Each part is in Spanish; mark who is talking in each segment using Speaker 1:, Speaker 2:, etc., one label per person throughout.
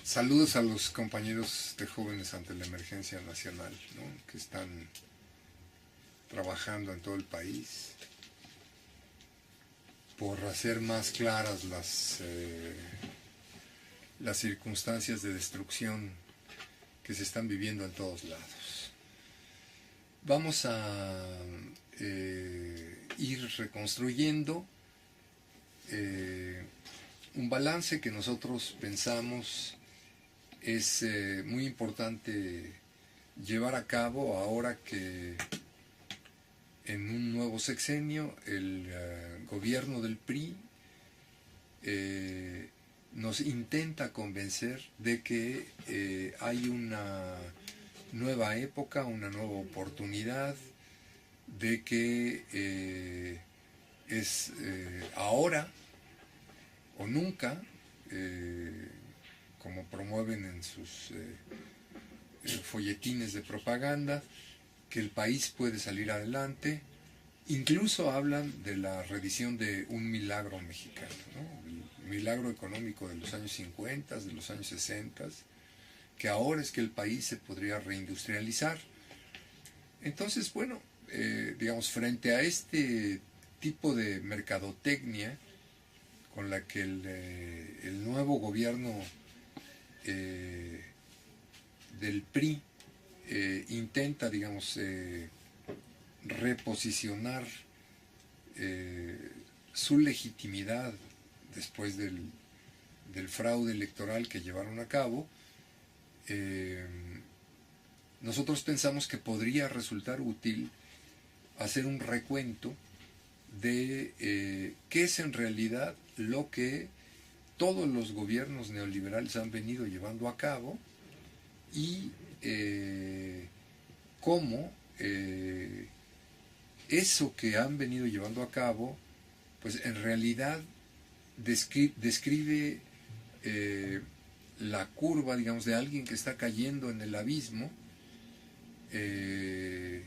Speaker 1: Saludos a los compañeros de Jóvenes ante la Emergencia Nacional, ¿no?, que están trabajando en todo el país por hacer más claras las circunstancias de destrucción que se están viviendo en todos lados. Vamos a ir reconstruyendo un balance que nosotros pensamos es muy importante llevar a cabo ahora que en un nuevo sexenio el gobierno del PRI nos intenta convencer de que hay una nueva época, una nueva oportunidad, de que es ahora o nunca, como promueven en sus folletines de propaganda, que el país puede salir adelante. Incluso hablan de la reedición de un milagro mexicano, ¿no?, el milagro económico de los años 50, de los años 60, que ahora es que el país se podría reindustrializar. Entonces, bueno, digamos, frente a este tipo de mercadotecnia con la que el nuevo gobierno del PRI intenta, digamos, reposicionar su legitimidad después del fraude electoral que llevaron a cabo, nosotros pensamos que podría resultar útil hacer un recuento de qué es en realidad lo que todos los gobiernos neoliberales han venido llevando a cabo y cómo eso que han venido llevando a cabo, pues en realidad describe la curva, digamos, de alguien que está cayendo en el abismo de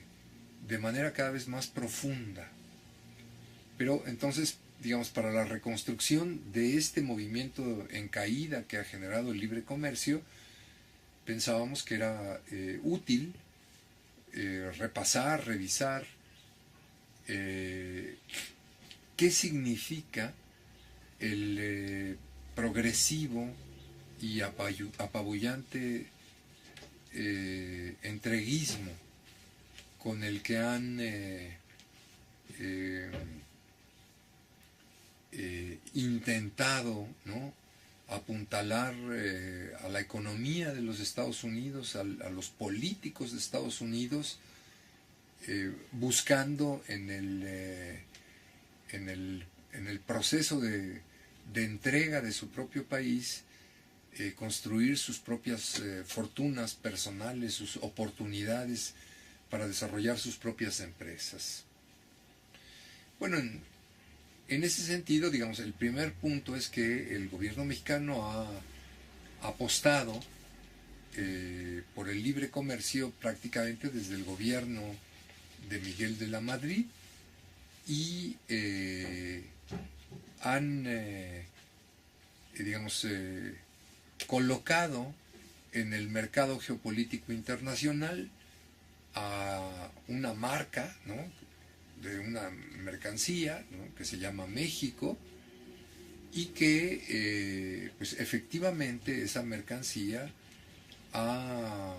Speaker 1: manera cada vez más profunda. Pero entonces, digamos, para la reconstrucción de este movimiento en caída que ha generado el libre comercio, pensábamos que era útil repasar, revisar qué significa el progresivo y apabullante entreguismo con el que han intentado, ¿no?, apuntalar a la economía de los Estados Unidos, a los políticos de Estados Unidos, buscando en el proceso de entrega de su propio país construir sus propias fortunas personales, sus oportunidades para desarrollar sus propias empresas. Bueno, en ese sentido, digamos, el primer punto es que el gobierno mexicano ha apostado por el libre comercio prácticamente desde el gobierno de Miguel de la Madrid y han, digamos, colocado en el mercado geopolítico internacional a una marca, ¿no?, de una mercancía, ¿no?, que se llama México, y que pues efectivamente esa mercancía ha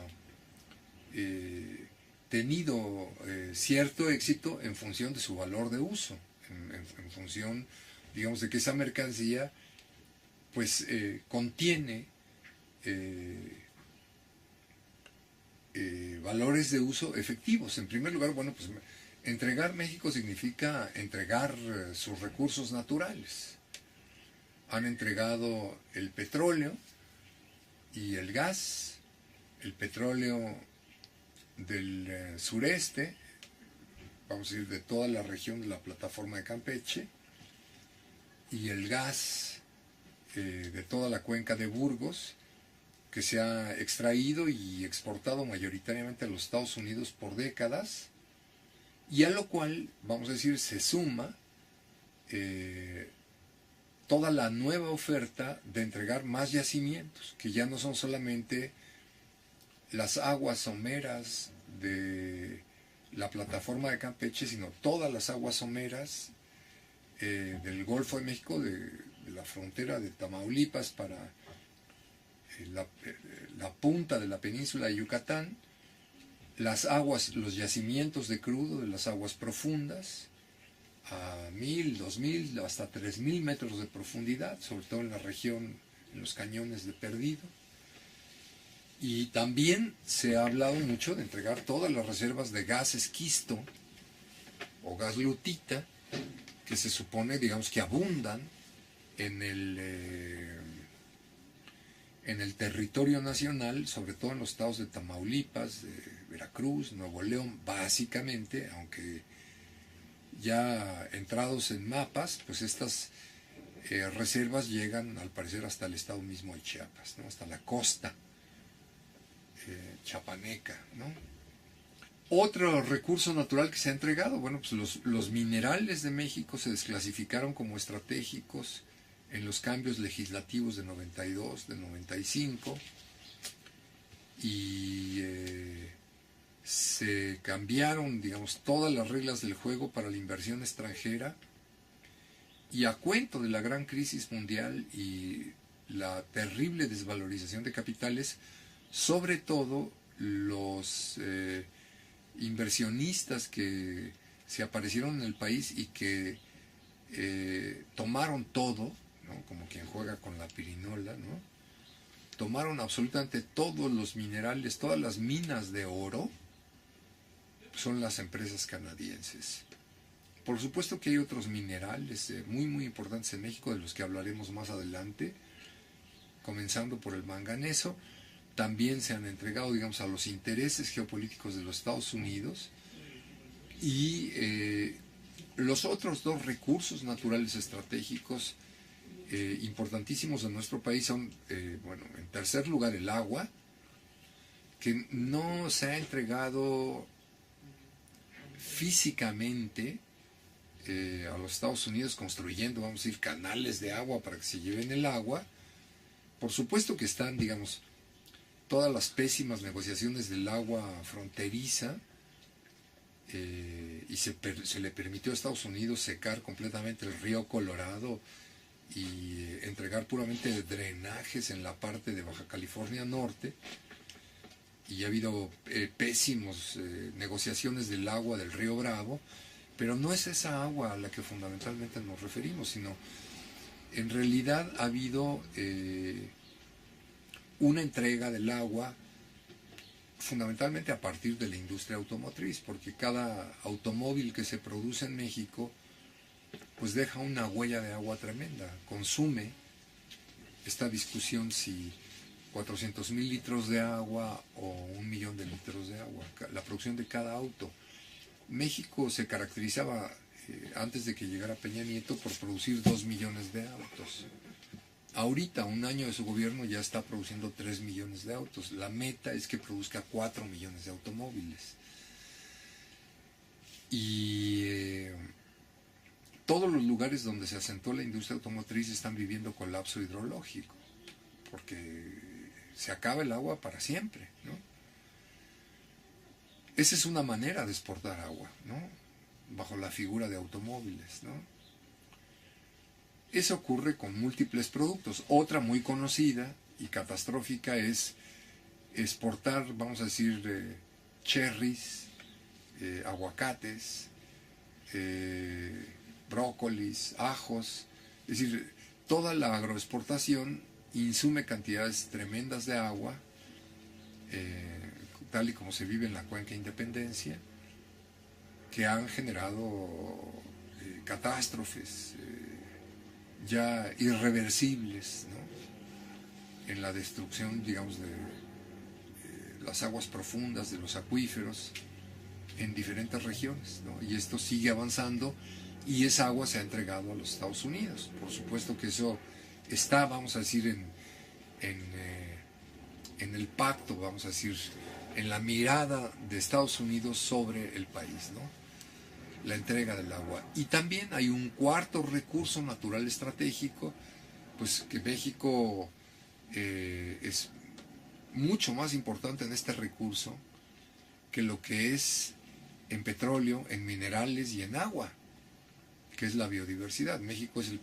Speaker 1: tenido cierto éxito en función de su valor de uso, en función, digamos, de que esa mercancía pues contiene valores de uso efectivos. En primer lugar, bueno, pues entregar México significa entregar sus recursos naturales. Han entregado el petróleo y el gas, el petróleo del sureste, vamos a decir, de toda la región de la plataforma de Campeche, y el gas de toda la cuenca de Burgos, que se ha extraído y exportado mayoritariamente a los Estados Unidos por décadas, y a lo cual, vamos a decir, se suma toda la nueva oferta de entregar más yacimientos, que ya no son solamente las aguas someras de la plataforma de Campeche, sino todas las aguas someras del Golfo de México, de la frontera de Tamaulipas para la punta de la península de Yucatán, las aguas, los yacimientos de crudo de las aguas profundas, a 1000, 2000, hasta 3000 metros de profundidad, sobre todo en la región, en los cañones de Perdido. Y también se ha hablado mucho de entregar todas las reservas de gas esquisto o gas lutita, que se supone, digamos, que abundan en el territorio nacional, sobre todo en los estados de Tamaulipas, de Veracruz, Nuevo León, básicamente, aunque ya entrados en mapas, pues estas reservas llegan al parecer hasta el estado mismo de Chiapas, ¿no? Hasta la costa chiapaneca, ¿no? Otro recurso natural que se ha entregado, bueno, pues los minerales de México se desclasificaron como estratégicos en los cambios legislativos de 92, de 95, y se cambiaron, digamos, todas las reglas del juego para la inversión extranjera, y a cuento de la gran crisis mundial y la terrible desvalorización de capitales, sobre todo los inversionistas que se aparecieron en el país y que tomaron todo, ¿no? Como quien juega con la pirinola, ¿no? Tomaron absolutamente todos los minerales, todas las minas de oro, son las empresas canadienses. Por supuesto que hay otros minerales muy muy importantes en México, de los que hablaremos más adelante, comenzando por el manganeso. También se han entregado, digamos, a los intereses geopolíticos de los Estados Unidos, y los otros dos recursos naturales estratégicos importantísimos en nuestro país son, bueno, en tercer lugar, el agua, que no se ha entregado físicamente a los Estados Unidos construyendo, vamos a decir, canales de agua para que se lleven el agua. Por supuesto que están, digamos, todas las pésimas negociaciones del agua fronteriza, y se le permitió a Estados Unidos secar completamente el río Colorado y entregar puramente drenajes en la parte de Baja California Norte, y ha habido pésimas negociaciones del agua del río Bravo, pero no es esa agua a la que fundamentalmente nos referimos, sino en realidad ha habido una entrega del agua fundamentalmente a partir de la industria automotriz, porque cada automóvil que se produce en México pues deja una huella de agua tremenda, consume. Esta discusión si 400,000 litros de agua o 1,000,000 de litros de agua, la producción de cada auto. México se caracterizaba antes de que llegara Peña Nieto por producir 2 millones de autos. Ahorita, un año de su gobierno, ya está produciendo 3 millones de autos. La meta es que produzca 4 millones de automóviles. Y todos los lugares donde se asentó la industria automotriz están viviendo colapso hidrológico, porque se acaba el agua para siempre, ¿no? Esa es una manera de exportar agua, ¿no? Bajo la figura de automóviles, ¿no? Eso ocurre con múltiples productos. Otra muy conocida y catastrófica es exportar, vamos a decir, cherries, aguacates, brócolis, ajos. Es decir, toda la agroexportación insume cantidades tremendas de agua, tal y como se vive en la Cuenca Independencia, que han generado catástrofes ya irreversibles, ¿no? En la destrucción, digamos, de las aguas profundas, de los acuíferos, en diferentes regiones, ¿no? Y esto sigue avanzando, y esa agua se ha entregado a los Estados Unidos. Por supuesto que eso está, vamos a decir, en el pacto, vamos a decir, en la mirada de Estados Unidos sobre el país, ¿no? la entrega del agua. Y también hay un cuarto recurso natural estratégico, pues que México es mucho más importante en este recurso que lo que es en petróleo, en minerales y en agua, que es la biodiversidad. México es el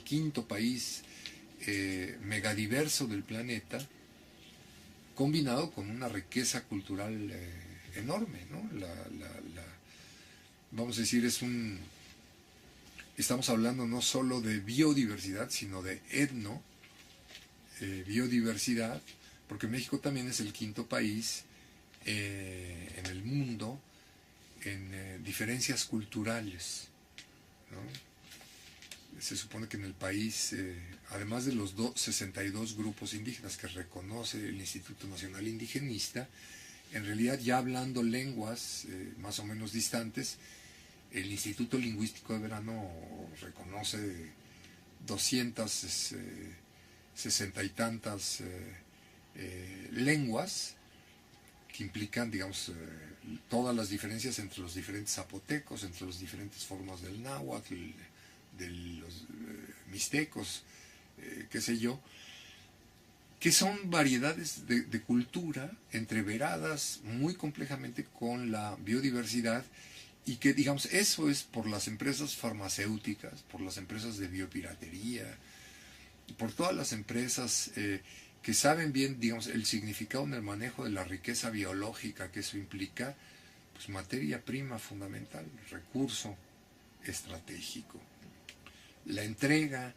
Speaker 1: quinto país megadiverso del planeta, combinado con una riqueza cultural enorme, ¿no? Vamos a decir, estamos hablando no solo de biodiversidad, sino de biodiversidad, porque México también es el quinto país en el mundo en diferencias culturales, ¿no? Se supone que en el país, además de los 62 grupos indígenas que reconoce el Instituto Nacional Indigenista, en realidad ya hablando lenguas más o menos distantes, el Instituto Lingüístico de Verano reconoce 260 y tantas lenguas que implican, digamos, todas las diferencias entre los diferentes zapotecos, entre las diferentes formas del náhuatl, de los mixtecos, qué sé yo, que son variedades de cultura entreveradas muy complejamente con la biodiversidad, y que, digamos, eso es por las empresas farmacéuticas, por las empresas de biopiratería, por todas las empresas que saben bien, digamos, el significado en el manejo de la riqueza biológica que eso implica, pues materia prima fundamental, recurso estratégico. La entrega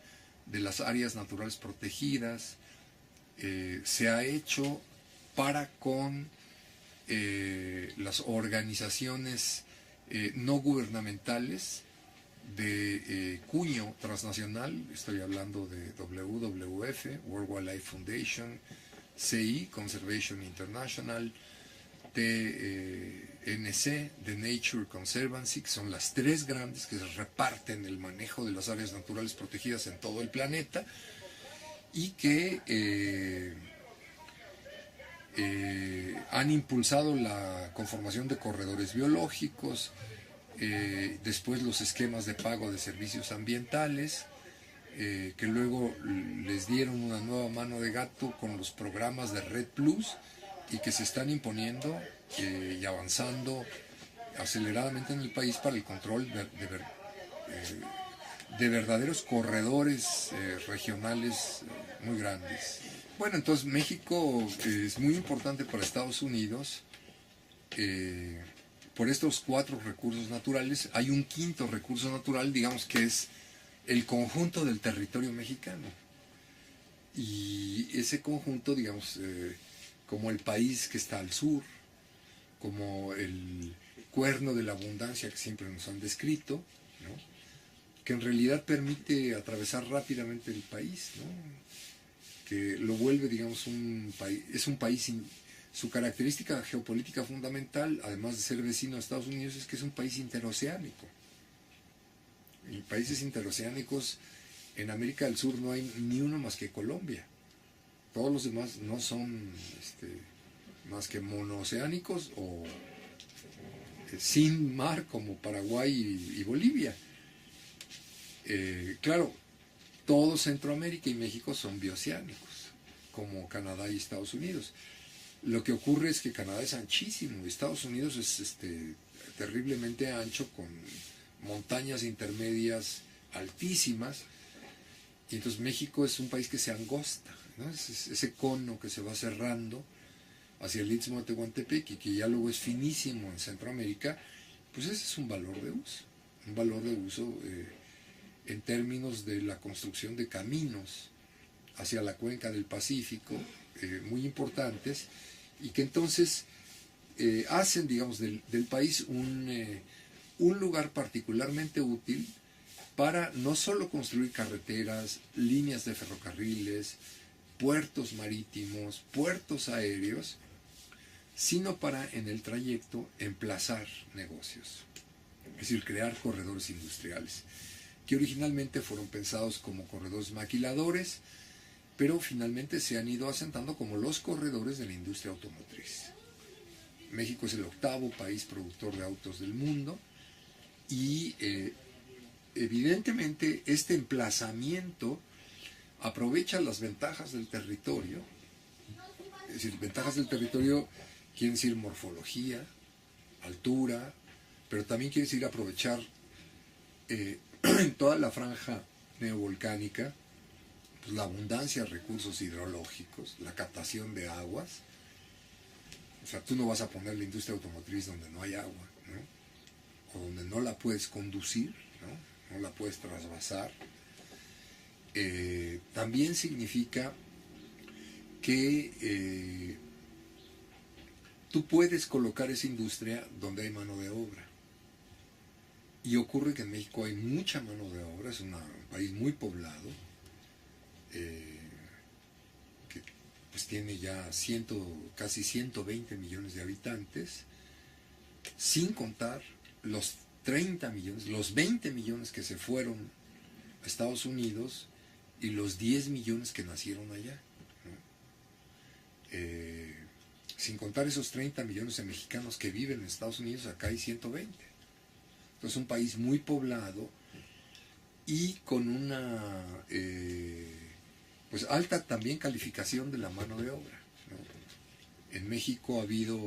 Speaker 1: de las áreas naturales protegidas se ha hecho para con las organizaciones no gubernamentales de cuño transnacional. Estoy hablando de WWF, World Wildlife Foundation, CI, Conservation International, TNC, The Nature Conservancy, que son las tres grandes que reparten el manejo de las áreas naturales protegidas en todo el planeta, y que han impulsado la conformación de corredores biológicos, después los esquemas de pago de servicios ambientales, que luego les dieron una nueva mano de gato con los programas de Red Plus, y que se están imponiendo y avanzando aceleradamente en el país para el control de verdaderos corredores regionales muy grandes. Bueno, entonces México es muy importante para Estados Unidos por estos cuatro recursos naturales. Hay un quinto recurso natural, digamos, que es el conjunto del territorio mexicano. Y ese conjunto, digamos, como el país que está al sur, como el cuerno de la abundancia que siempre nos han descrito, ¿no?, que en realidad permite atravesar rápidamente el país, ¿no?, que lo vuelve, digamos, es un país, su característica geopolítica fundamental, además de ser vecino de Estados Unidos, es que es un país interoceánico. Y países interoceánicos en América del Sur no hay ni uno más que Colombia. Todos los demás no son más que monooceánicos o sin mar, como Paraguay y Bolivia. Claro, todo Centroamérica y México son bioceánicos, como Canadá y Estados Unidos. Lo que ocurre es que Canadá es anchísimo, Estados Unidos es terriblemente ancho, con montañas intermedias altísimas, y entonces México es un país que se angosta, ¿no? Ese cono que se va cerrando hacia el Istmo de Tehuantepec, y que ya luego es finísimo en Centroamérica. Pues ese es un valor de uso, en términos de la construcción de caminos hacia la cuenca del Pacífico, muy importantes, y que entonces hacen, digamos, del país un lugar particularmente útil para no solo construir carreteras, líneas de ferrocarriles, puertos marítimos, puertos aéreos, sino para, en el trayecto, emplazar negocios, es decir, crear corredores industriales, que originalmente fueron pensados como corredores maquiladores, pero finalmente se han ido asentando como los corredores de la industria automotriz. México es el octavo país productor de autos del mundo, y evidentemente este emplazamiento aprovecha las ventajas del territorio, es decir, ventajas del territorio quieren decir morfología, altura, pero también quiere decir aprovechar en toda la franja neovolcánica pues, la abundancia de recursos hidrológicos, la captación de aguas. O sea, tú no vas a poner la industria automotriz donde no hay agua, ¿no? O donde no la puedes conducir, ¿no? No la puedes trasvasar. También significa que tú puedes colocar esa industria donde hay mano de obra. Y ocurre que en México hay mucha mano de obra, es un país muy poblado, que pues tiene ya casi 120 millones de habitantes, sin contar los 30 millones, los 20 millones que se fueron a Estados Unidos y los 10 millones que nacieron allá, ¿no? Sin contar esos 30 millones de mexicanos que viven en Estados Unidos, acá hay 120. Entonces, un país muy poblado y con una pues alta también calificación de la mano de obra, ¿no? En México ha habido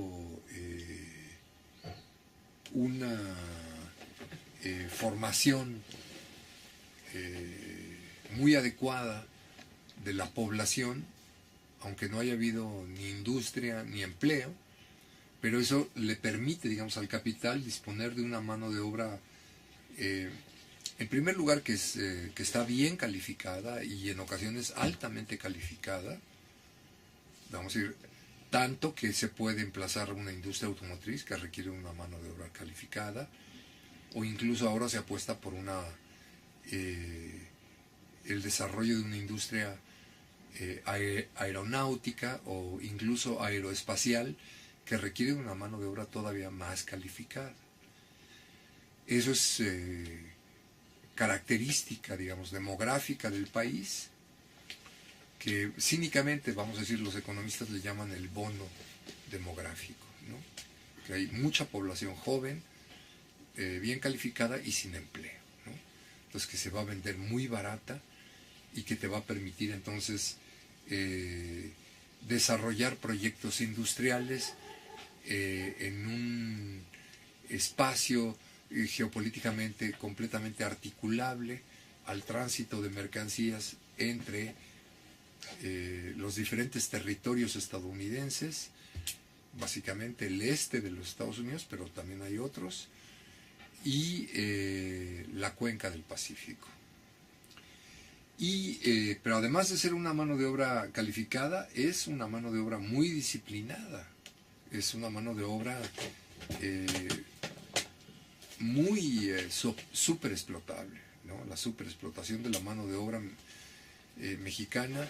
Speaker 1: una formación muy adecuada de la población, aunque no haya habido ni industria ni empleo, pero eso le permite, digamos, al capital disponer de una mano de obra, en primer lugar, que está bien calificada y en ocasiones altamente calificada, vamos a decir, tanto que se puede emplazar una industria automotriz que requiere una mano de obra calificada, o incluso ahora se apuesta por el desarrollo de una industria aeronáutica o incluso aeroespacial que requiere una mano de obra todavía más calificada. Eso es característica, digamos, demográfica del país, que cínicamente, vamos a decir, los economistas le llaman el bono demográfico, ¿no? Que hay mucha población joven, bien calificada y sin empleo, ¿no? Entonces, que se va a vender muy barata y que te va a permitir entonces desarrollar proyectos industriales en un espacio geopolíticamente completamente articulable al tránsito de mercancías entre los diferentes territorios estadounidenses, básicamente el este de los Estados Unidos, pero también hay otros, y la cuenca del Pacífico. Pero además de ser una mano de obra calificada, es una mano de obra muy disciplinada, es una mano de obra muy súper explotable, ¿no? La superexplotación de la mano de obra mexicana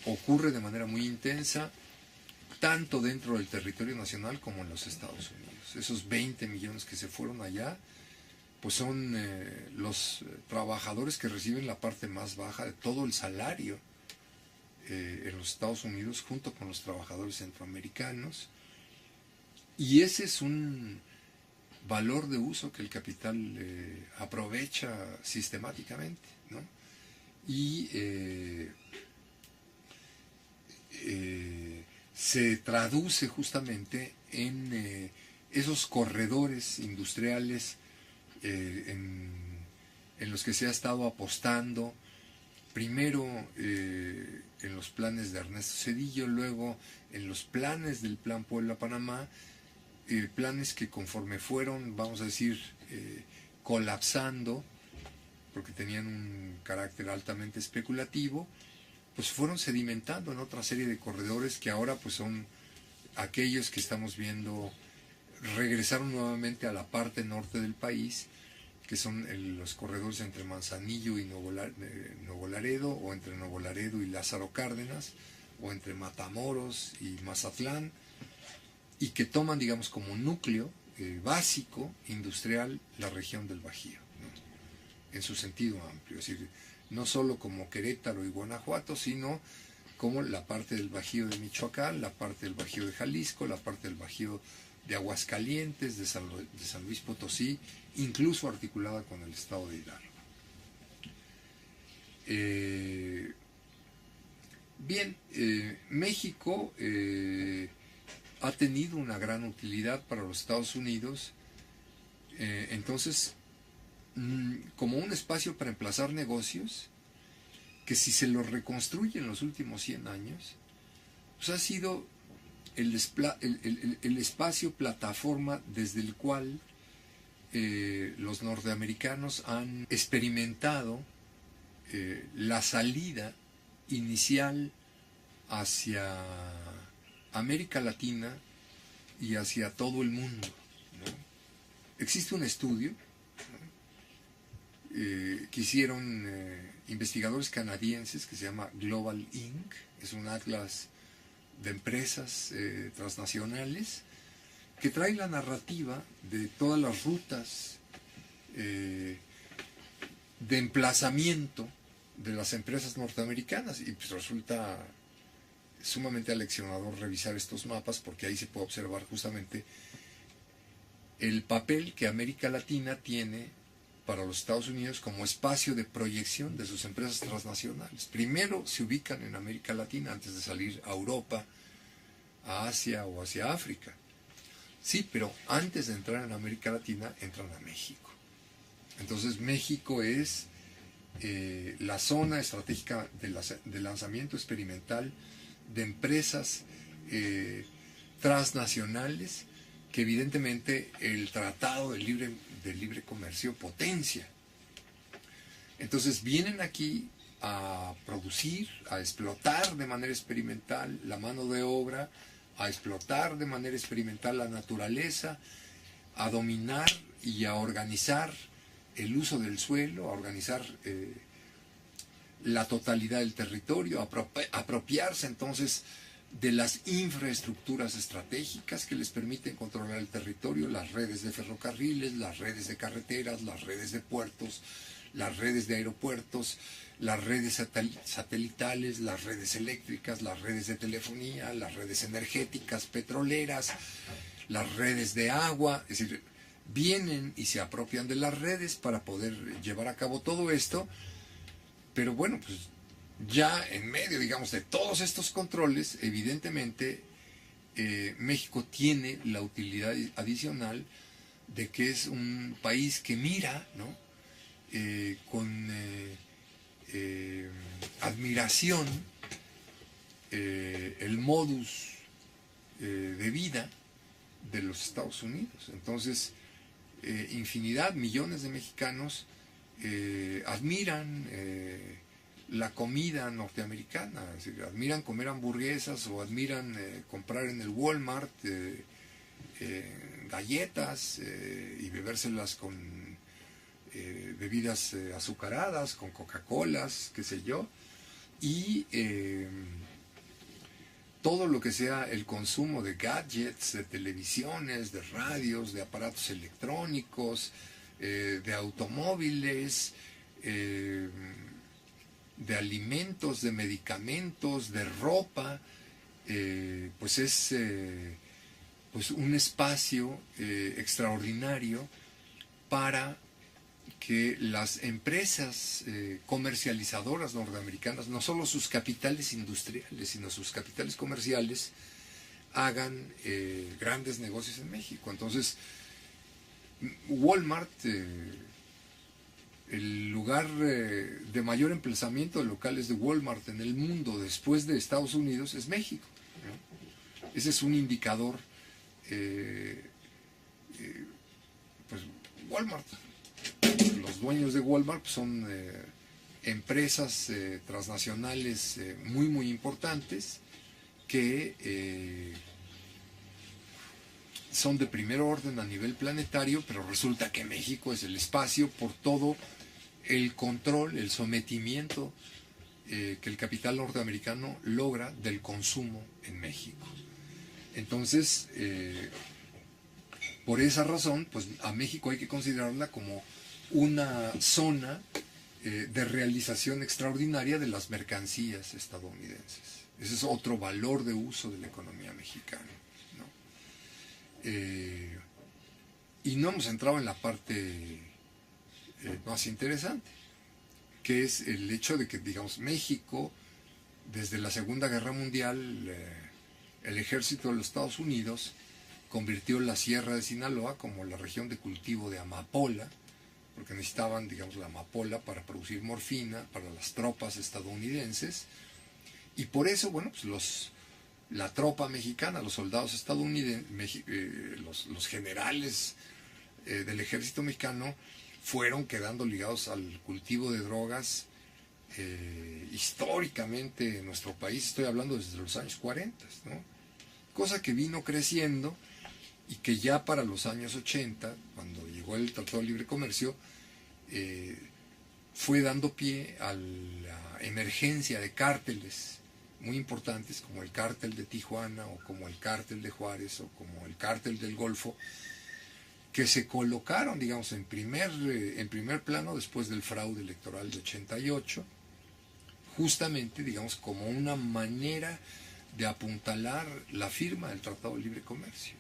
Speaker 1: ocurre de manera muy intensa, tanto dentro del territorio nacional como en los Estados Unidos. Esos 20 millones que se fueron allá, pues son los trabajadores que reciben la parte más baja de todo el salario en los Estados Unidos, junto con los trabajadores centroamericanos. Y ese es un valor de uso que el capital aprovecha sistemáticamente, ¿no? Y se traduce justamente en esos corredores industriales en los que se ha estado apostando, primero en los planes de Ernesto Zedillo, luego en los planes del Plan Puebla-Panamá, planes que conforme fueron, vamos a decir, colapsando, porque tenían un carácter altamente especulativo, pues fueron sedimentando en otra serie de corredores que ahora pues son aquellos que estamos viendo, regresaron nuevamente a la parte norte del país, que son los corredores entre Manzanillo y Nuevo Laredo, o entre Nuevo Laredo y Lázaro Cárdenas, o entre Matamoros y Mazatlán, y que toman, digamos, como núcleo básico industrial la región del Bajío, ¿no? En su sentido amplio, es decir, no solo como Querétaro y Guanajuato, sino como la parte del Bajío de Michoacán, la parte del Bajío de Jalisco, la parte del Bajío de Aguascalientes, de San Luis Potosí, incluso articulada con el estado de Hidalgo. Bien, México ha tenido una gran utilidad para los Estados Unidos, entonces, como un espacio para emplazar negocios, que si se lo reconstruye en los últimos 100 años, pues ha sido el espacio plataforma desde el cual los norteamericanos han experimentado la salida inicial hacia América Latina y hacia todo el mundo, ¿no? Existe un estudio, ¿no?, que hicieron investigadores canadienses, que se llama Global Inc., es un atlas de empresas transnacionales, que trae la narrativa de todas las rutas de emplazamiento de las empresas norteamericanas, y pues resulta sumamente aleccionador revisar estos mapas, porque ahí se puede observar justamente el papel que América Latina tiene para los Estados Unidos como espacio de proyección de sus empresas transnacionales. Primero se ubican en América Latina antes de salir a Europa, a Asia o hacia África. Sí, pero antes de entrar en América Latina entran a México. Entonces México es la zona estratégica de lanzamiento experimental de empresas transnacionales que evidentemente el Tratado de Libre Comercio potencia. Entonces vienen aquí a producir, a explotar de manera experimental la mano de obra, a explotar de manera experimental la naturaleza, a dominar y a organizar el uso del suelo, a organizar la totalidad del territorio, apropiarse entonces de las infraestructuras estratégicas que les permiten controlar el territorio, las redes de ferrocarriles, las redes de carreteras, las redes de puertos, las redes de aeropuertos, las redes satelitales, las redes eléctricas, las redes de telefonía, las redes energéticas, petroleras, las redes de agua. Es decir, vienen y se apropian de las redes para poder llevar a cabo todo esto, pero bueno, pues ya en medio, digamos, de todos estos controles, evidentemente México tiene la utilidad adicional de que es un país que mira, ¿no?, con admiración el modus de vida de los Estados Unidos. Entonces, millones de mexicanos admiran la comida norteamericana, es decir, admiran comer hamburguesas o admiran comprar en el Walmart galletas y bebérselas con bebidas azucaradas, con Coca-Colas, qué sé yo, y todo lo que sea el consumo de gadgets, de televisiones, de radios, de aparatos electrónicos, de automóviles, de alimentos, de medicamentos, de ropa, pues es pues un espacio extraordinario para que las empresas comercializadoras norteamericanas, no solo sus capitales industriales, sino sus capitales comerciales, hagan grandes negocios en México. Entonces, Walmart, el lugar de mayor emplazamiento de locales de Walmart en el mundo después de Estados Unidos es México, ¿no? Ese es un indicador, pues Walmart. Los dueños de Walmart son empresas transnacionales muy importantes que son de primer orden a nivel planetario, pero resulta que México es el espacio por todo el control, el sometimiento que el capital norteamericano logra del consumo en México. Entonces, por esa razón, pues a México hay que considerarla como una zona de realización extraordinaria de las mercancías estadounidenses. Ese es otro valor de uso de la economía mexicana, ¿no? Y no hemos entrado en la parte más interesante, que es el hecho de que, digamos, México, desde la Segunda Guerra Mundial, el ejército de los Estados Unidos convirtió la Sierra de Sinaloa como la región de cultivo de amapola, porque necesitaban, digamos, la amapola para producir morfina para las tropas estadounidenses, y por eso, bueno, pues la tropa mexicana, los soldados estadounidenses, los generales del ejército mexicano fueron quedando ligados al cultivo de drogas históricamente en nuestro país. Estoy hablando desde los años 40, ¿no? Cosa que vino creciendo y que ya para los años 80, cuando llegó el Tratado de Libre Comercio, fue dando pie a la emergencia de cárteles muy importantes, como el cártel de Tijuana, o como el cártel de Juárez, o como el cártel del Golfo, que se colocaron, digamos, en primer plano después del fraude electoral de 88, justamente, digamos, como una manera de apuntalar la firma del Tratado de Libre Comercio.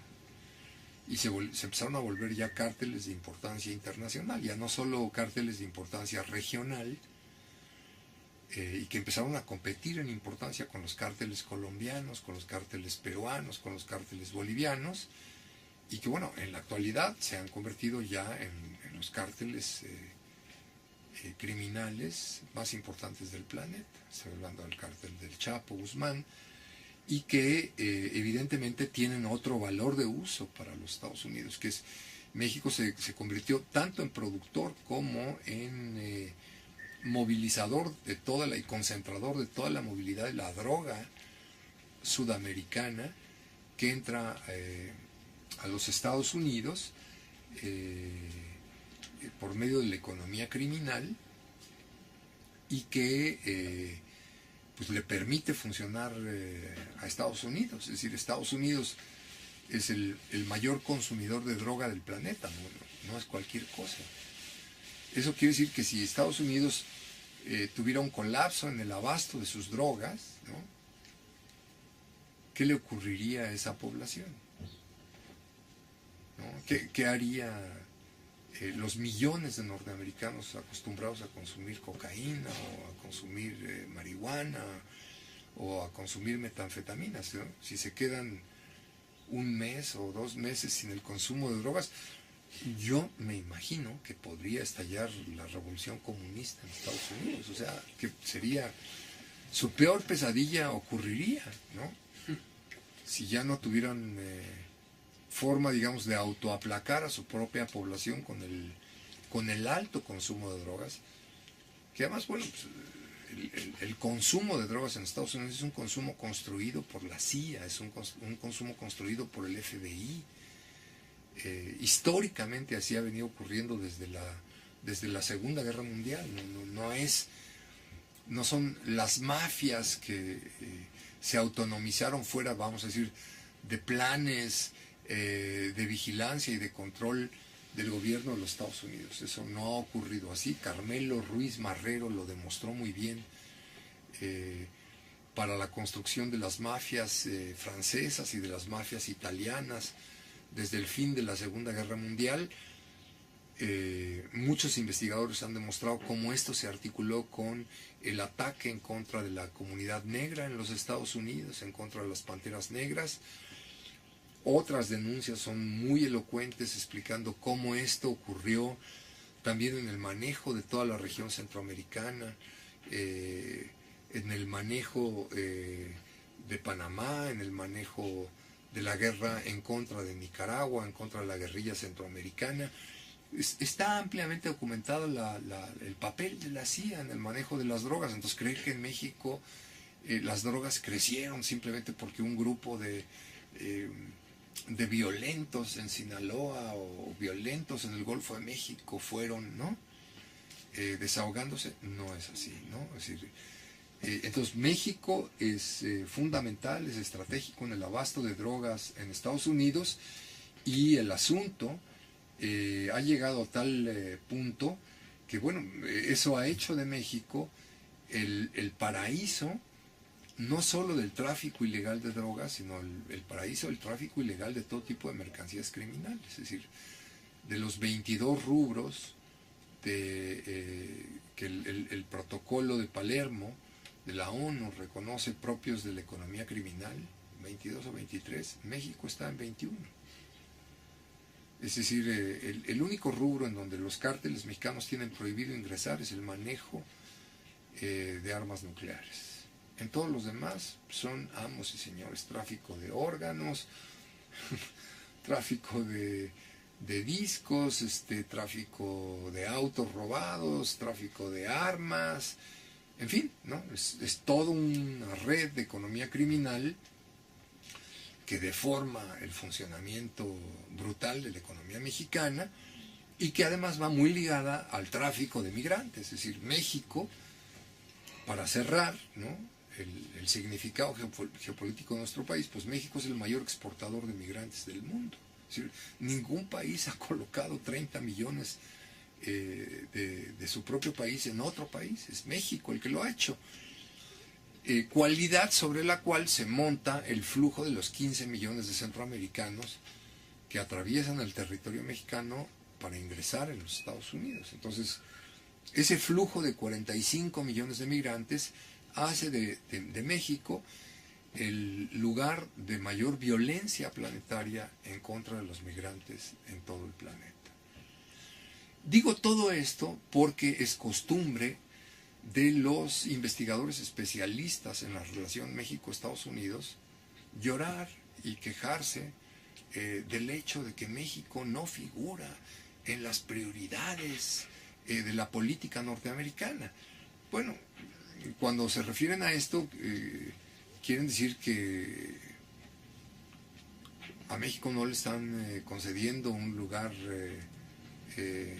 Speaker 1: Y se empezaron a volver ya cárteles de importancia internacional, ya no solo cárteles de importancia regional, y que empezaron a competir en importancia con los cárteles colombianos, con los cárteles peruanos, con los cárteles bolivianos, y que, bueno, en la actualidad se han convertido ya en los cárteles criminales más importantes del planeta. Estoy hablando del cártel del Chapo Guzmán, y que evidentemente tienen otro valor de uso para los Estados Unidos, que es México se convirtió tanto en productor como en movilizador de toda y concentrador de toda la movilidad de la droga sudamericana que entra a los Estados Unidos por medio de la economía criminal, y que pues le permite funcionar a Estados Unidos. Es decir, Estados Unidos es el mayor consumidor de droga del planeta, no es cualquier cosa. Eso quiere decir que si Estados Unidos tuviera un colapso en el abasto de sus drogas, ¿no?, ¿qué le ocurriría a esa población? ¿No? ¿Qué haría los millones de norteamericanos acostumbrados a consumir cocaína, o a consumir marihuana, o a consumir metanfetaminas, ¿no? Si se quedan un mes o 2 meses sin el consumo de drogas? Yo me imagino que podría estallar la revolución comunista en Estados Unidos. O sea, que sería su peor pesadilla, ocurriría, ¿no?, si ya no tuvieran forma, digamos, de autoaplacar a su propia población con el alto consumo de drogas, que además, bueno, pues, el consumo de drogas en Estados Unidos es un consumo construido por la CIA, es un consumo construido por el FBI. Históricamente así ha venido ocurriendo desde la Segunda Guerra Mundial. No son las mafias que se autonomizaron fuera, vamos a decir, de planes de vigilancia y de control del gobierno de los Estados Unidos. Eso no ha ocurrido así. Carmelo Ruiz Marrero lo demostró muy bien para la construcción de las mafias francesas y de las mafias italianas desde el fin de la Segunda Guerra Mundial. Muchos investigadores han demostrado cómo esto se articuló con el ataque en contra de la comunidad negra en los Estados Unidos, en contra de las panteras negras. Otras denuncias son muy elocuentes explicando cómo esto ocurrió también en el manejo de toda la región centroamericana, en el manejo de Panamá, en el manejo de la guerra en contra de Nicaragua, en contra de la guerrilla centroamericana. Está ampliamente documentado el papel de la CIA en el manejo de las drogas. Entonces, creer que en México las drogas crecieron simplemente porque un grupo de violentos en Sinaloa o violentos en el Golfo de México fueron, ¿no?, desahogándose, no es así, ¿no? Es decir, entonces México es fundamental, es estratégico en el abasto de drogas en Estados Unidos, y el asunto ha llegado a tal punto que, bueno, eso ha hecho de México el paraíso no solo del tráfico ilegal de drogas, sino el paraíso del tráfico ilegal de todo tipo de mercancías criminales. Es decir, de los 22 rubros que el protocolo de Palermo de la ONU reconoce propios de la economía criminal, 22 o 23, México está en 21. Es decir, el único rubro en donde los cárteles mexicanos tienen prohibido ingresar es el manejo de armas nucleares. En todos los demás son amos y señores, tráfico de órganos, tráfico de discos, tráfico de autos robados, tráfico de armas, en fin, ¿no? Es toda una red de economía criminal que deforma el funcionamiento brutal de la economía mexicana y que además va muy ligada al tráfico de migrantes. Es decir, México, para cerrar, ¿no?, el significado geopolítico de nuestro país, pues México es el mayor exportador de migrantes del mundo. Es decir, ningún país ha colocado 30 millones de su propio país en otro país. Es México el que lo ha hecho. Cualidad sobre la cual se monta el flujo de los 15 millones de centroamericanos que atraviesan el territorio mexicano para ingresar en los Estados Unidos. Entonces, ese flujo de 45 millones de migrantes hace de México el lugar de mayor violencia planetaria en contra de los migrantes en todo el planeta. Digo todo esto porque es costumbre de los investigadores especialistas en la relación México-Estados Unidos llorar y quejarse del hecho de que México no figura en las prioridades de la política norteamericana. Bueno, cuando se refieren a esto, quieren decir que a México no le están concediendo un lugar que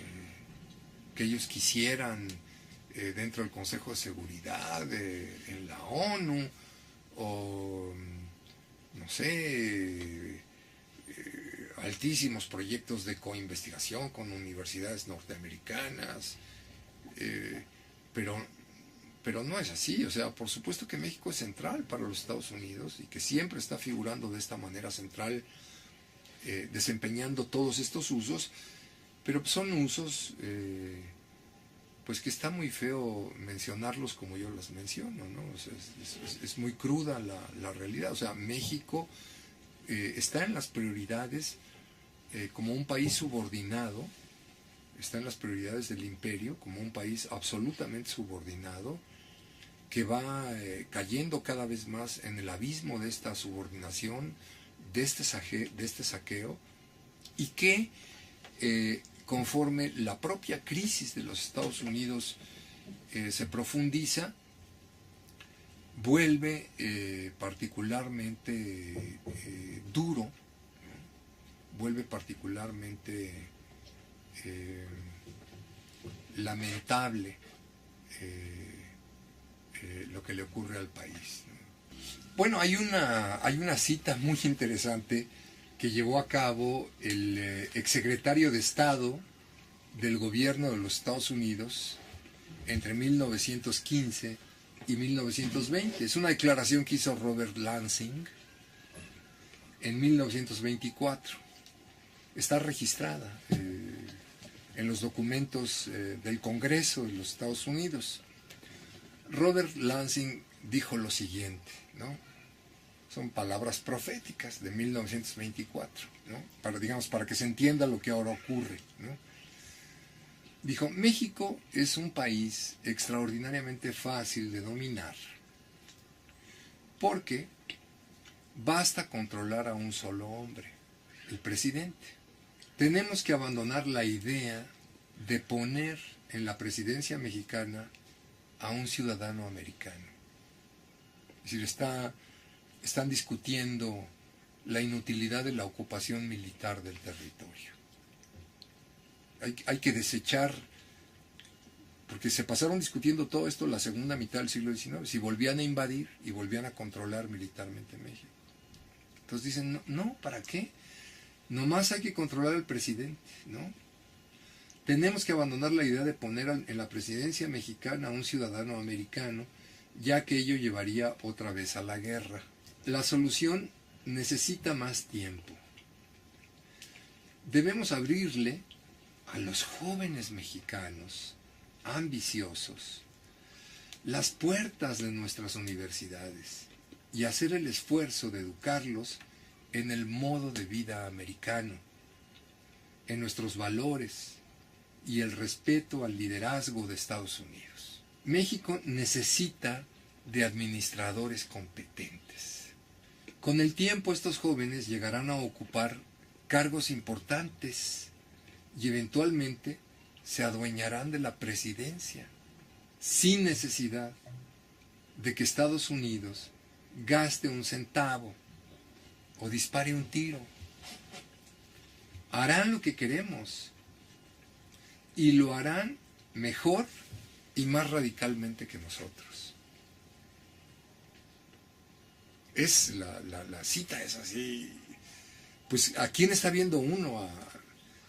Speaker 1: ellos quisieran dentro del Consejo de Seguridad, en la ONU, o no sé, altísimos proyectos de coinvestigación con universidades norteamericanas, pero no es así. O sea, por supuesto que México es central para los Estados Unidos y que siempre está figurando de esta manera central, desempeñando todos estos usos, pero son usos pues que está muy feo mencionarlos como yo los menciono, ¿no? O sea, es muy cruda la realidad. O sea, México está en las prioridades como un país subordinado, está en las prioridades del imperio como un país absolutamente subordinado, que va cayendo cada vez más en el abismo de esta subordinación, de este saqueo, y que conforme la propia crisis de los Estados Unidos se profundiza, vuelve particularmente duro, ¿no?, vuelve particularmente lamentable lo que le ocurre al país, ¿no? Bueno, hay una cita muy interesante que llevó a cabo el exsecretario de Estado del gobierno de los Estados Unidos entre 1915 y 1920. Es una declaración que hizo Robert Lansing en 1924. Está registrada en los documentos del Congreso de los Estados Unidos. Robert Lansing dijo lo siguiente, ¿no? Son palabras proféticas de 1924, ¿no? Para que se entienda lo que ahora ocurre, ¿no? Dijo: México es un país extraordinariamente fácil de dominar porque basta controlar a un solo hombre, el presidente. Tenemos que abandonar la idea de poner en la presidencia mexicana a un ciudadano americano. Es decir, están discutiendo la inutilidad de la ocupación militar del territorio. Hay que desechar, porque se pasaron discutiendo todo esto la segunda mitad del siglo XIX, si volvían a invadir y volvían a controlar militarmente México. Entonces dicen, no, ¿para qué? Nomás hay que controlar al presidente, ¿no? Tenemos que abandonar la idea de poner en la presidencia mexicana a un ciudadano americano ya que ello llevaría otra vez a la guerra. La solución necesita más tiempo. Debemos abrirle a los jóvenes mexicanos ambiciosos las puertas de nuestras universidades y hacer el esfuerzo de educarlos en el modo de vida americano, en nuestros valores y el respeto al liderazgo de Estados Unidos. México necesita de administradores competentes. Con el tiempo estos jóvenes llegarán a ocupar cargos importantes y eventualmente se adueñarán de la presidencia, sin necesidad de que Estados Unidos gaste un centavo o dispare un tiro. Harán lo que queremos y lo harán mejor y más radicalmente que nosotros. La cita es así. Pues ¿a quién está viendo uno?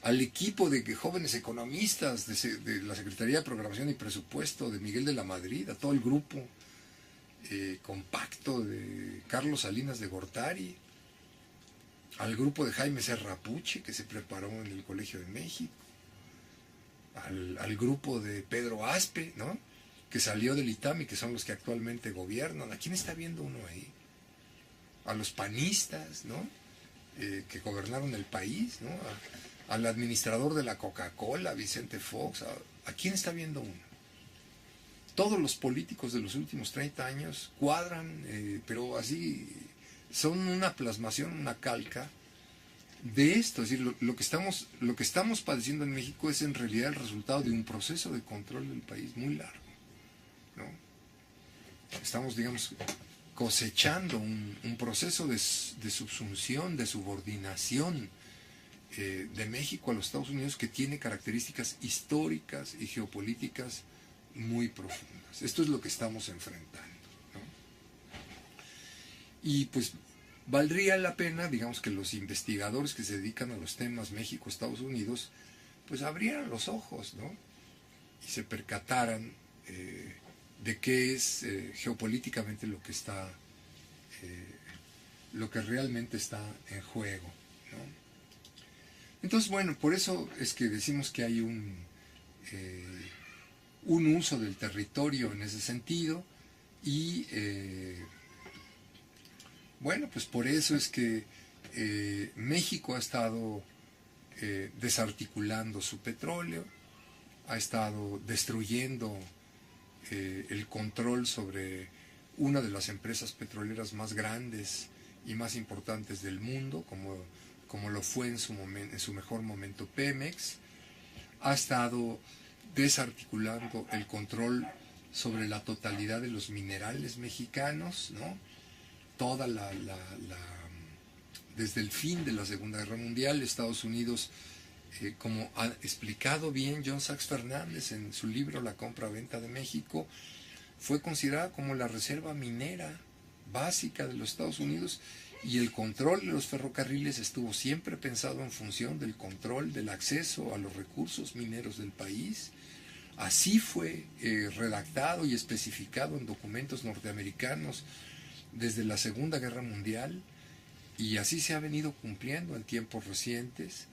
Speaker 1: Al equipo de jóvenes economistas de la Secretaría de Programación y Presupuesto de Miguel de la Madrid, a todo el grupo compacto de Carlos Salinas de Gortari, al grupo de Jaime Serra Puche, que se preparó en el Colegio de México, al grupo de Pedro Aspe, ¿no?, que salió del ITAM y que son los que actualmente gobiernan. ¿A quién está viendo uno ahí? A los panistas, ¿no?, que gobernaron el país, ¿no?, al administrador de la Coca-Cola, Vicente Fox. ¿A quién está viendo uno? Todos los políticos de los últimos 30 años cuadran, pero así son una plasmación, una calca de esto. Es decir, lo que estamos padeciendo en México es en realidad el resultado de un proceso de control del país muy largo, ¿no? Estamos, digamos, cosechando un proceso de subsunción, de subordinación de México a los Estados Unidos, que tiene características históricas y geopolíticas muy profundas. Esto es lo que estamos enfrentando, ¿no? Y pues valdría la pena, digamos, que los investigadores que se dedican a los temas México-Estados Unidos pues abrieran los ojos, ¿no?, y se percataran de qué es geopolíticamente lo que realmente está en juego, ¿no? Entonces, bueno, por eso es que decimos que hay un uso del territorio en ese sentido, y bueno, pues por eso es que México ha estado desarticulando su petróleo, ha estado destruyendo el control sobre una de las empresas petroleras más grandes y más importantes del mundo, como lo fue en su mejor momento Pemex. Ha estado desarticulando el control sobre la totalidad de los minerales mexicanos, ¿no? Desde el fin de la Segunda Guerra Mundial, Estados Unidos, como ha explicado bien John Sachs Fernández en su libro La compra-venta de México, fue considerada como la reserva minera básica de los Estados Unidos, y el control de los ferrocarriles estuvo siempre pensado en función del control del acceso a los recursos mineros del país. Así fue redactado y especificado en documentos norteamericanos desde la Segunda Guerra Mundial, y así se ha venido cumpliendo en tiempos recientes.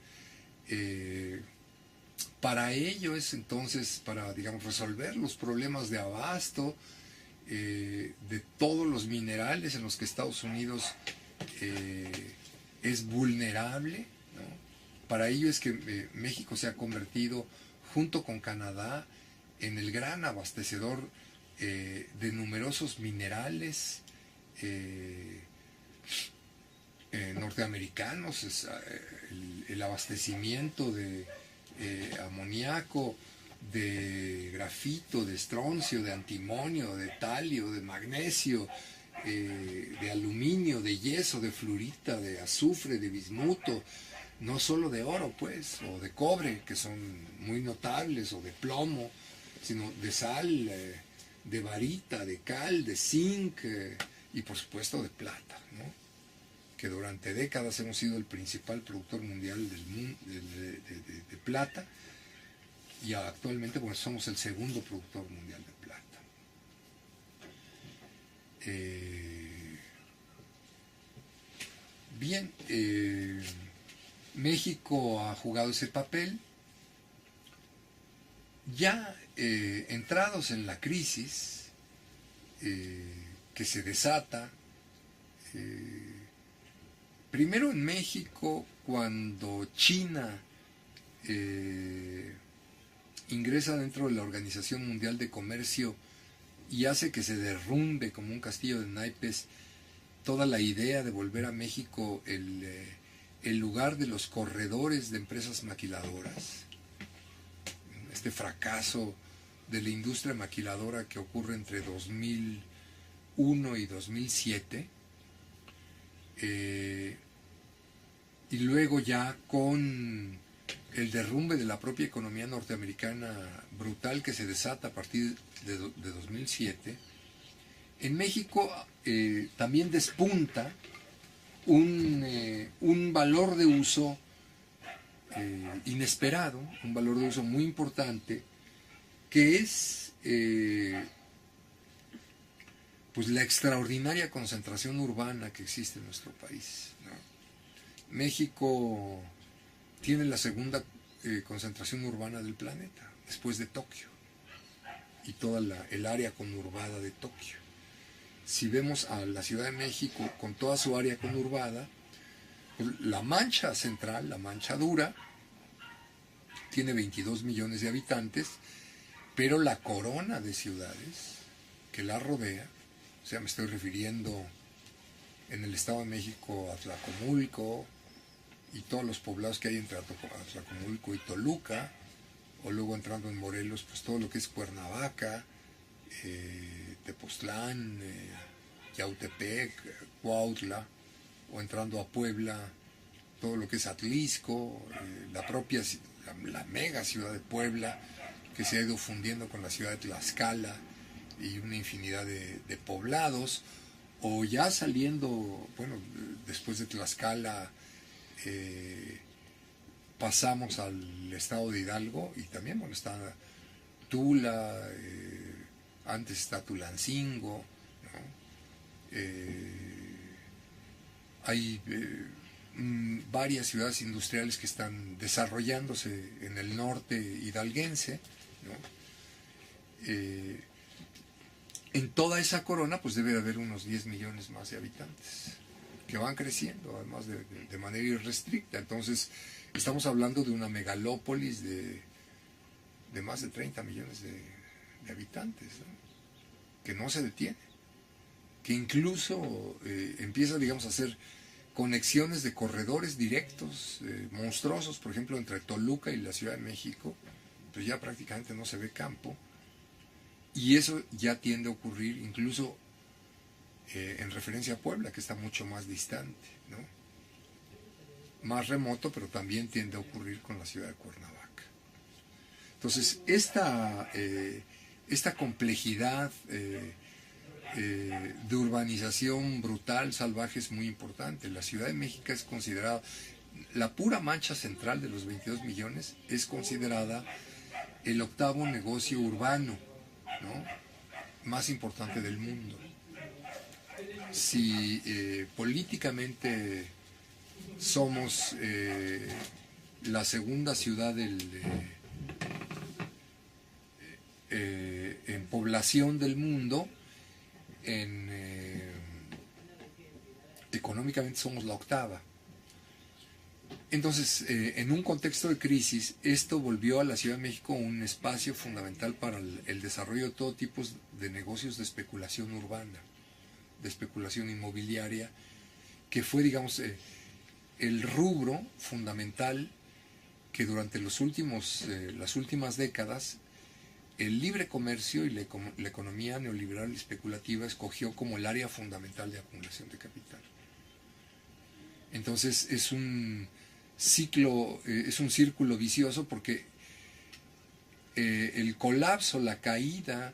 Speaker 1: Para ello es entonces, para, digamos, resolver los problemas de abasto de todos los minerales en los que Estados Unidos es vulnerable, ¿no? Para ello es que México se ha convertido, junto con Canadá, en el gran abastecedor de numerosos minerales norteamericanos. El abastecimiento de amoníaco, de grafito, de estroncio, de antimonio, de talio, de magnesio, de aluminio, de yeso, de fluorita, de azufre, de bismuto, no solo de oro, pues, o de cobre, que son muy notables, o de plomo, sino de sal, de varita, de cal, de zinc, y por supuesto de plata, ¿no?, que durante décadas hemos sido el principal productor mundial de plata, y actualmente, pues, somos el segundo productor mundial de plata. Bien, México ha jugado ese papel. Ya entrados en la crisis que se desata, primero en México, cuando China ingresa dentro de la Organización Mundial de Comercio y hace que se derrumbe como un castillo de naipes toda la idea de volver a México el lugar de los corredores de empresas maquiladoras. Este fracaso de la industria maquiladora que ocurre entre 2001 y 2007, y luego ya con el derrumbe de la propia economía norteamericana brutal que se desata a partir de 2007, en México también despunta un valor de uso inesperado, un valor de uso muy importante, que es pues la extraordinaria concentración urbana que existe en nuestro país, ¿no? México tiene la segunda concentración urbana del planeta, después de Tokio y toda el área conurbada de Tokio. Si vemos a la Ciudad de México con toda su área conurbada, pues la mancha central, la mancha dura, tiene 22 millones de habitantes, pero la corona de ciudades que la rodea, o sea, me estoy refiriendo en el Estado de México a Tlacomulco y todos los poblados que hay entre Tlacomulco y Toluca, o luego entrando en Morelos, pues todo lo que es Cuernavaca, Tepoztlán, Yautepec, Cuautla, o entrando a Puebla, todo lo que es Atlisco, la mega ciudad de Puebla, que se ha ido fundiendo con la ciudad de Tlaxcala, y una infinidad de poblados, o ya saliendo, bueno, después de Tlaxcala, pasamos al estado de Hidalgo, y también, bueno, está Tula, antes está Tulancingo, ¿no? Hay varias ciudades industriales que están desarrollándose en el norte hidalguense, ¿no? En toda esa corona pues debe de haber unos 10 millones más de habitantes, que van creciendo además de manera irrestricta. Entonces estamos hablando de una megalópolis de más de 30 millones de habitantes, ¿no? Que no se detiene, que incluso empieza, digamos, a hacer conexiones de corredores directos monstruosos, por ejemplo, entre Toluca y la Ciudad de México, pues ya prácticamente no se ve campo, y eso ya tiende a ocurrir incluso en referencia a Puebla, que está mucho más distante, ¿no? Más remoto, pero también tiende a ocurrir con la ciudad de Cuernavaca. Entonces, esta complejidad de urbanización brutal, salvaje, es muy importante. La Ciudad de México es considerada, la pura mancha central de los 22 millones es considerada el octavo negocio urbano, ¿no?, más importante del mundo. Si políticamente somos la segunda ciudad en población del mundo, económicamente somos la octava. Entonces, en un contexto de crisis, esto volvió a la Ciudad de México un espacio fundamental para el desarrollo de todo tipo de negocios de especulación urbana, de especulación inmobiliaria, que fue, digamos, el rubro fundamental que durante las últimas décadas el libre comercio y la economía neoliberal y especulativa escogió como el área fundamental de acumulación de capital. Entonces es un círculo vicioso, porque el colapso, la caída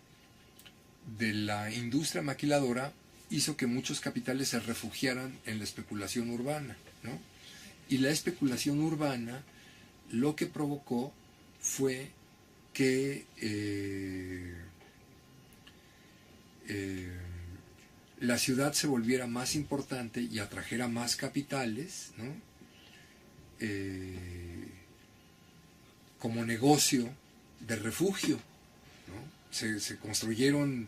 Speaker 1: de la industria maquiladora hizo que muchos capitales se refugiaran en la especulación urbana, ¿no? Y la especulación urbana lo que provocó fue que la ciudad se volviera más importante y atrajera más capitales, ¿no? Como negocio de refugio, ¿no? Se construyeron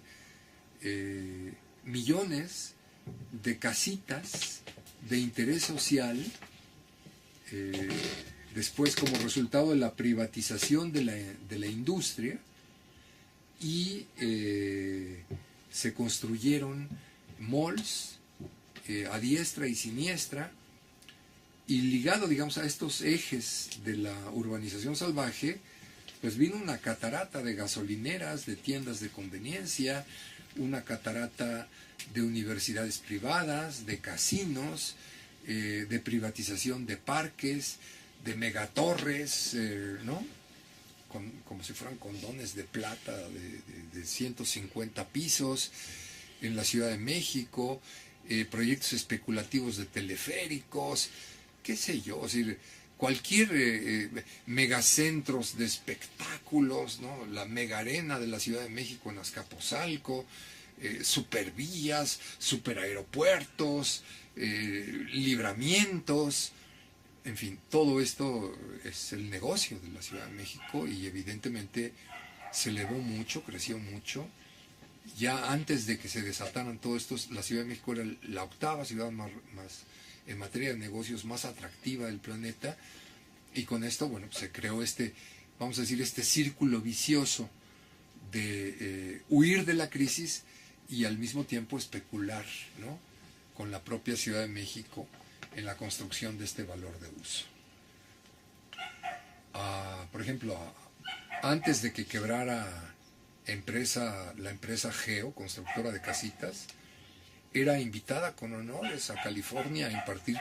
Speaker 1: millones de casitas de interés social, después como resultado de la privatización de la industria, y se construyeron malls a diestra y siniestra, y ligado, digamos, a estos ejes de la urbanización salvaje, pues vino una catarata de gasolineras, de tiendas de conveniencia, una catarata de universidades privadas, de casinos, de privatización de parques, de megatorres, ¿no? Como si fueran condones de plata de 150 pisos en la Ciudad de México, proyectos especulativos de teleféricos, qué sé yo, es decir, cualquier megacentros de espectáculos, ¿no? La mega arena de la Ciudad de México en Azcapotzalco, supervías, superaeropuertos, libramientos, en fin, todo esto es el negocio de la Ciudad de México, y evidentemente se elevó mucho, creció mucho. Ya antes de que se desataran todo esto, la Ciudad de México era la octava ciudad más en materia de negocios más atractiva del planeta, y con esto, bueno, pues se creó vamos a decir, este círculo vicioso de huir de la crisis y al mismo tiempo especular, ¿no?, con la propia Ciudad de México en la construcción de este valor de uso. Por ejemplo, antes de que quebrara la empresa Geo, constructora de casitas, era invitada con honores a California a impartir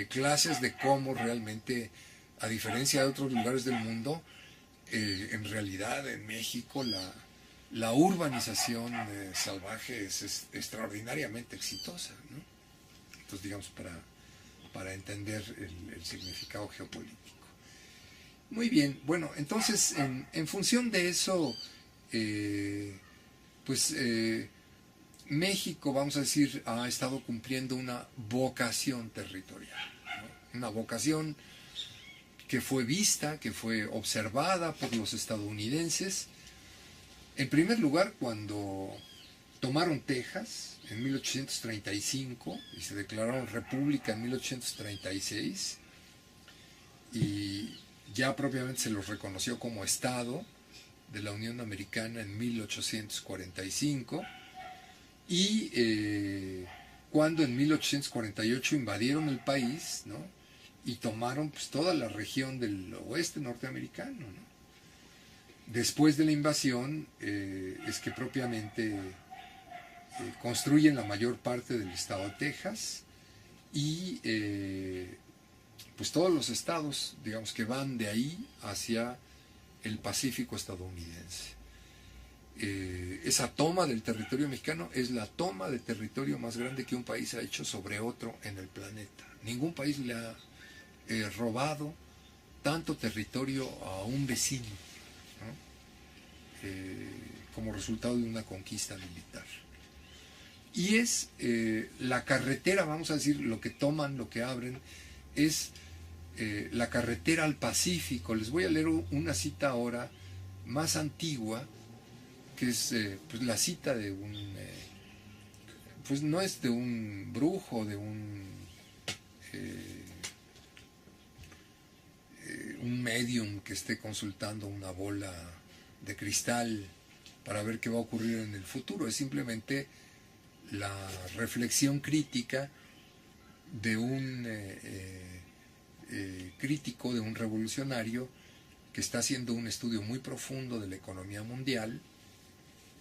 Speaker 1: clases de cómo realmente, a diferencia de otros lugares del mundo, en realidad en México la urbanización salvaje es extraordinariamente exitosa, ¿no? Entonces, digamos, para entender el significado geopolítico. Muy bien, bueno, entonces en función de eso, México, vamos a decir, ha estado cumpliendo una vocación territorial, ¿no? Una vocación que fue vista, que fue observada por los estadounidenses, en primer lugar cuando tomaron Texas en 1835 y se declararon república en 1836, y ya propiamente se los reconoció como Estado de la Unión Americana en 1845, y cuando en 1848 invadieron el país, ¿no?, y tomaron pues toda la región del oeste norteamericano, ¿no? Después de la invasión es que propiamente construyen la mayor parte del estado de Texas, y pues todos los estados, digamos, que van de ahí hacia el Pacífico estadounidense. Esa toma del territorio mexicano es la toma de territorio más grande que un país ha hecho sobre otro en el planeta. Ningún país le ha robado tanto territorio a un vecino, ¿no?, como resultado de una conquista militar. Y es la carretera, vamos a decir, lo que toman, lo que abren, es la carretera al Pacífico. Les voy a leer una cita ahora más antigua, que es pues la cita de pues no es de un brujo, de un medium que esté consultando una bola de cristal para ver qué va a ocurrir en el futuro. Es simplemente la reflexión crítica de un crítico, de un revolucionario que está haciendo un estudio muy profundo de la economía mundial,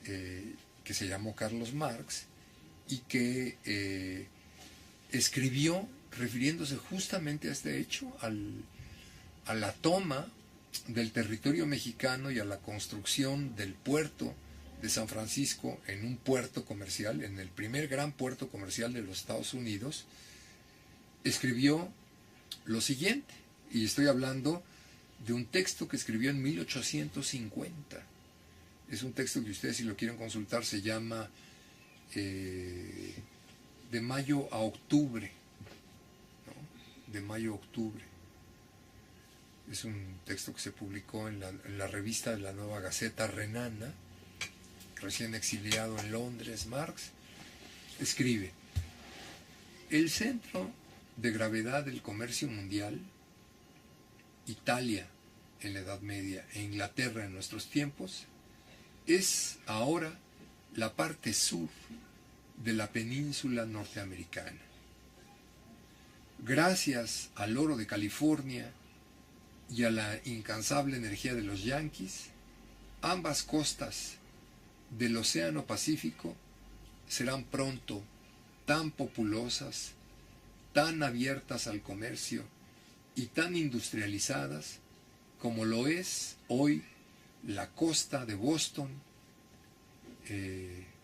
Speaker 1: que se llamó Carlos Marx, y que escribió refiriéndose justamente a este hecho, a la toma del territorio mexicano y a la construcción del puerto de San Francisco en un puerto comercial, en el primer gran puerto comercial de los Estados Unidos. Escribió lo siguiente, y estoy hablando de un texto que escribió en 1850. Es un texto que ustedes, si lo quieren consultar, se llama de mayo a octubre, ¿no? De mayo a octubre. Es un texto que se publicó en la revista de la Nueva Gaceta Renana, recién exiliado en Londres. Marx escribe: el centro de gravedad del comercio mundial, Italia en la Edad Media e Inglaterra en nuestros tiempos, es ahora la parte sur de la península norteamericana. Gracias al oro de California y a la incansable energía de los yanquis, ambas costas del Océano Pacífico serán pronto tan populosas, tan abiertas al comercio y tan industrializadas como lo es hoy la costa de Boston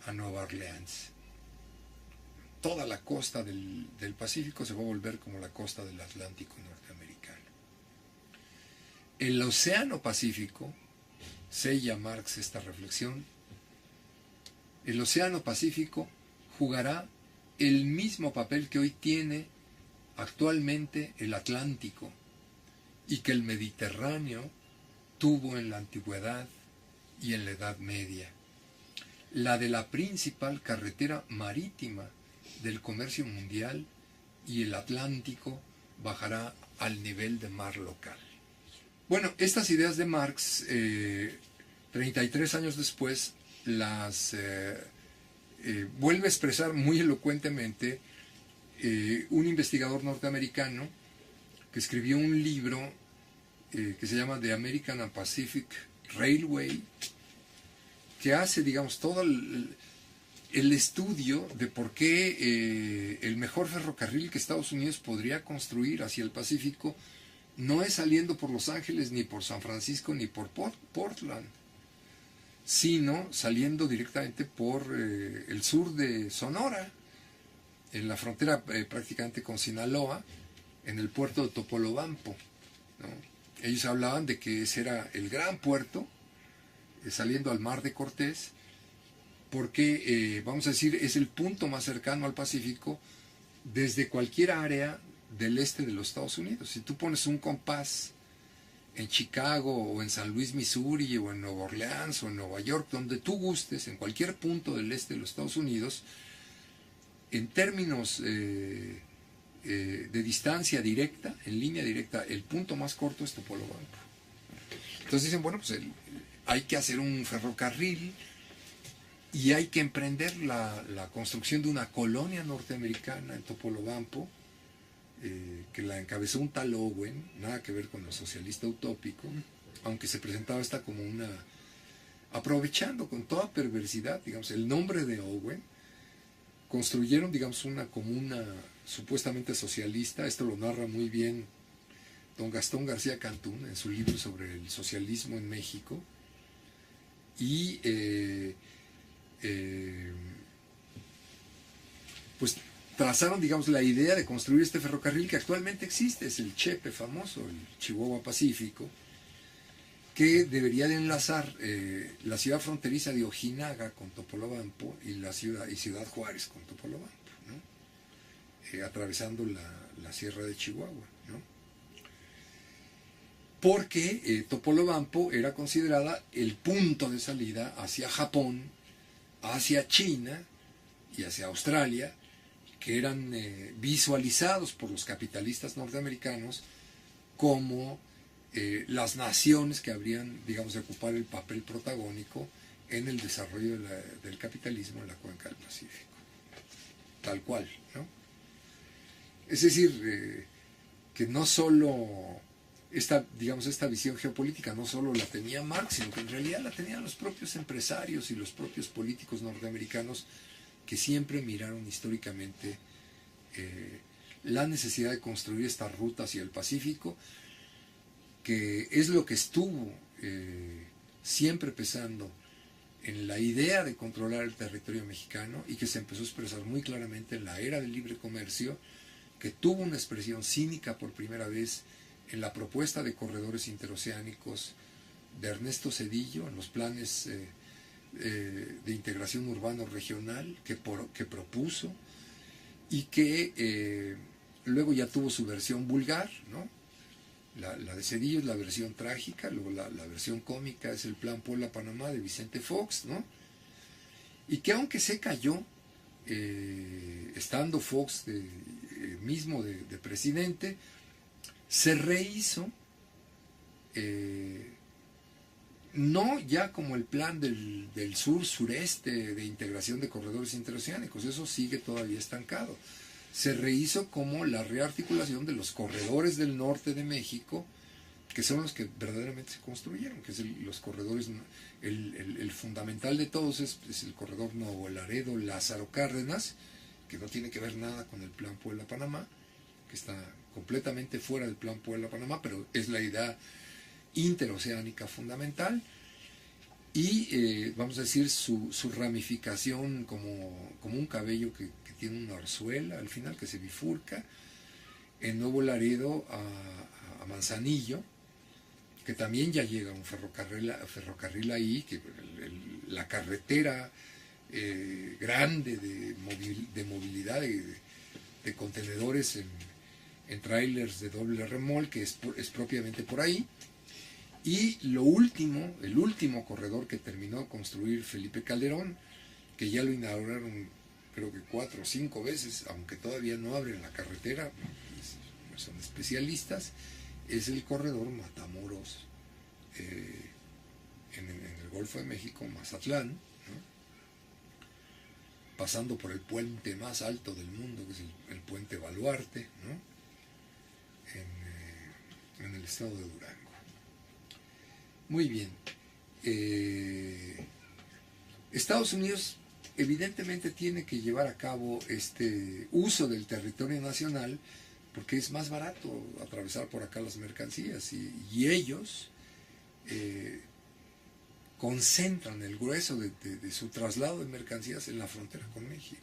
Speaker 1: a Nueva Orleans. Toda la costa del Pacífico se va a volver como la costa del Atlántico norteamericano. El Océano Pacífico, sella Marx esta reflexión, el Océano Pacífico jugará el mismo papel que hoy tiene actualmente el Atlántico y que el Mediterráneo tuvo en la antigüedad y en la Edad Media, la de la principal carretera marítima del comercio mundial, y el Atlántico bajará al nivel de mar local. Bueno, estas ideas de Marx, 33 años después, las vuelve a expresar muy elocuentemente un investigador norteamericano que escribió un libro que se llama The American and Pacific Railway, que hace, digamos, todo el estudio de por qué el mejor ferrocarril que Estados Unidos podría construir hacia el Pacífico no es saliendo por Los Ángeles, ni por San Francisco, ni por Portland, sino saliendo directamente por el sur de Sonora, en la frontera prácticamente con Sinaloa, en el puerto de Topolobampo, ¿no? Ellos hablaban de que ese era el gran puerto, saliendo al mar de Cortés, porque, vamos a decir, es el punto más cercano al Pacífico desde cualquier área del este de los Estados Unidos. Si tú pones un compás en Chicago, o en San Luis, Missouri, o en Nueva Orleans, o en Nueva York, donde tú gustes, en cualquier punto del este de los Estados Unidos, en términos de distancia directa, en línea directa, el punto más corto es Topolobampo. Entonces dicen, bueno, pues hay que hacer un ferrocarril y hay que emprender la construcción de una colonia norteamericana en Topolobampo, que la encabezó un tal Owen, nada que ver con lo socialista utópico, aunque se presentaba esta como una, aprovechando con toda perversidad, digamos, el nombre de Owen, construyeron, digamos, una comuna supuestamente socialista. Esto lo narra muy bien don Gastón García Cantún en su libro sobre el socialismo en México, y pues trazaron, digamos, la idea de construir este ferrocarril que actualmente existe, es el Chepe famoso, el Chihuahua Pacífico, que debería de enlazar la ciudad fronteriza de Ojinaga con Topolobampo y Ciudad Juárez con Topolobampo, ¿no? Atravesando la sierra de Chihuahua, ¿no? Porque Topolobampo era considerada el punto de salida hacia Japón, hacia China y hacia Australia, que eran visualizados por los capitalistas norteamericanos como las naciones que habrían, digamos, de ocupar el papel protagónico en el desarrollo del capitalismo en la cuenca del Pacífico. Tal cual, ¿no? Es decir, que no solo esta visión geopolítica no solo la tenía Marx, sino que en realidad la tenían los propios empresarios y los propios políticos norteamericanos, que siempre miraron históricamente la necesidad de construir esta ruta hacia el Pacífico, que es lo que estuvo siempre pesando en la idea de controlar el territorio mexicano, y que se empezó a expresar muy claramente en la era del libre comercio, que tuvo una expresión cínica por primera vez en la propuesta de corredores interoceánicos de Ernesto Zedillo, en los planes de integración urbano-regional que propuso y que luego ya tuvo su versión vulgar, ¿no? La de Zedillo es la versión trágica, luego la versión cómica es el Plan Puebla-Panamá de Vicente Fox, ¿no? Y que aunque se cayó, estando Fox mismo de presidente, se rehizo, no ya como el plan del sur-sureste de integración de corredores interoceánicos, eso sigue todavía estancado. Se rehizo como la rearticulación de los corredores del norte de México, que son los que verdaderamente se construyeron, que es los corredores, el fundamental de todos es el corredor Nuevo Laredo, Lázaro Cárdenas, que no tiene que ver nada con el Plan Puebla-Panamá, que está completamente fuera del Plan Puebla-Panamá, pero es la idea interoceánica fundamental, y vamos a decir su ramificación como un cabello que tiene una orzuela al final que se bifurca en Nuevo Laredo a Manzanillo, que también ya llega un ferrocarril ahí, que la carretera grande de movilidad de contenedores en trailers de doble remolque es propiamente por ahí. Y el último corredor que terminó de construir Felipe Calderón, que ya lo inauguraron creo que 4 o 5 veces, aunque todavía no abren la carretera, son especialistas, es el corredor Matamoros en el Golfo de México, Mazatlán, ¿no? Pasando por el puente más alto del mundo, que es el puente Baluarte, ¿no? En el estado de Durango. Muy bien. Estados Unidos evidentemente tiene que llevar a cabo este uso del territorio nacional porque es más barato atravesar por acá las mercancías y ellos concentran el grueso de su traslado de mercancías en la frontera con México,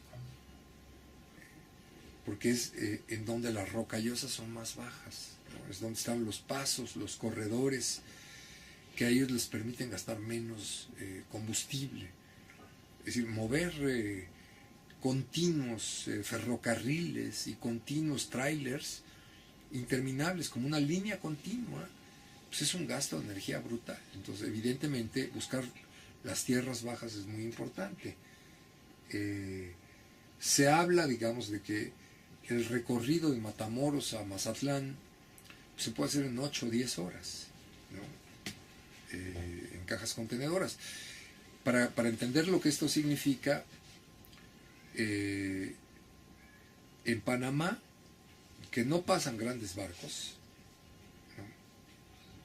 Speaker 1: porque es en donde las rocallosas son más bajas, ¿no? Es donde están los pasos, los corredores, que a ellos les permiten gastar menos combustible. Es decir, mover continuos ferrocarriles y continuos trailers interminables como una línea continua, pues es un gasto de energía brutal. Entonces, evidentemente, buscar las tierras bajas es muy importante. Se habla, digamos, de que el recorrido de Matamoros a Mazatlán se puede hacer en 8 o 10 horas, ¿no? En cajas contenedoras. Para entender lo que esto significa, en Panamá, que no pasan grandes barcos,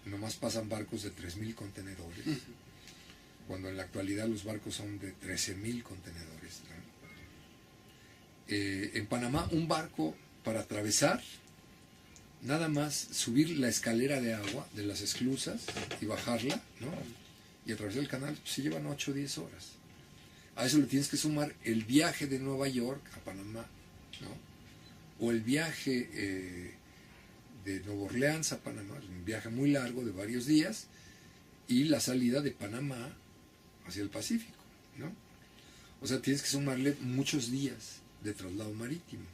Speaker 1: ¿no? Nomás pasan barcos de 3,000 contenedores, cuando en la actualidad los barcos son de 13,000 contenedores, ¿no? En Panamá, un barco para atravesar, nada más subir la escalera de agua de las esclusas y bajarla, ¿no? Y atravesar el canal, se llevan 8 o 10 horas. A eso le tienes que sumar el viaje de Nueva York a Panamá, ¿no? O el viaje de Nueva Orleans a Panamá, un viaje muy largo de varios días, y la salida de Panamá hacia el Pacífico, ¿no? O sea, tienes que sumarle muchos días de traslado marítimo.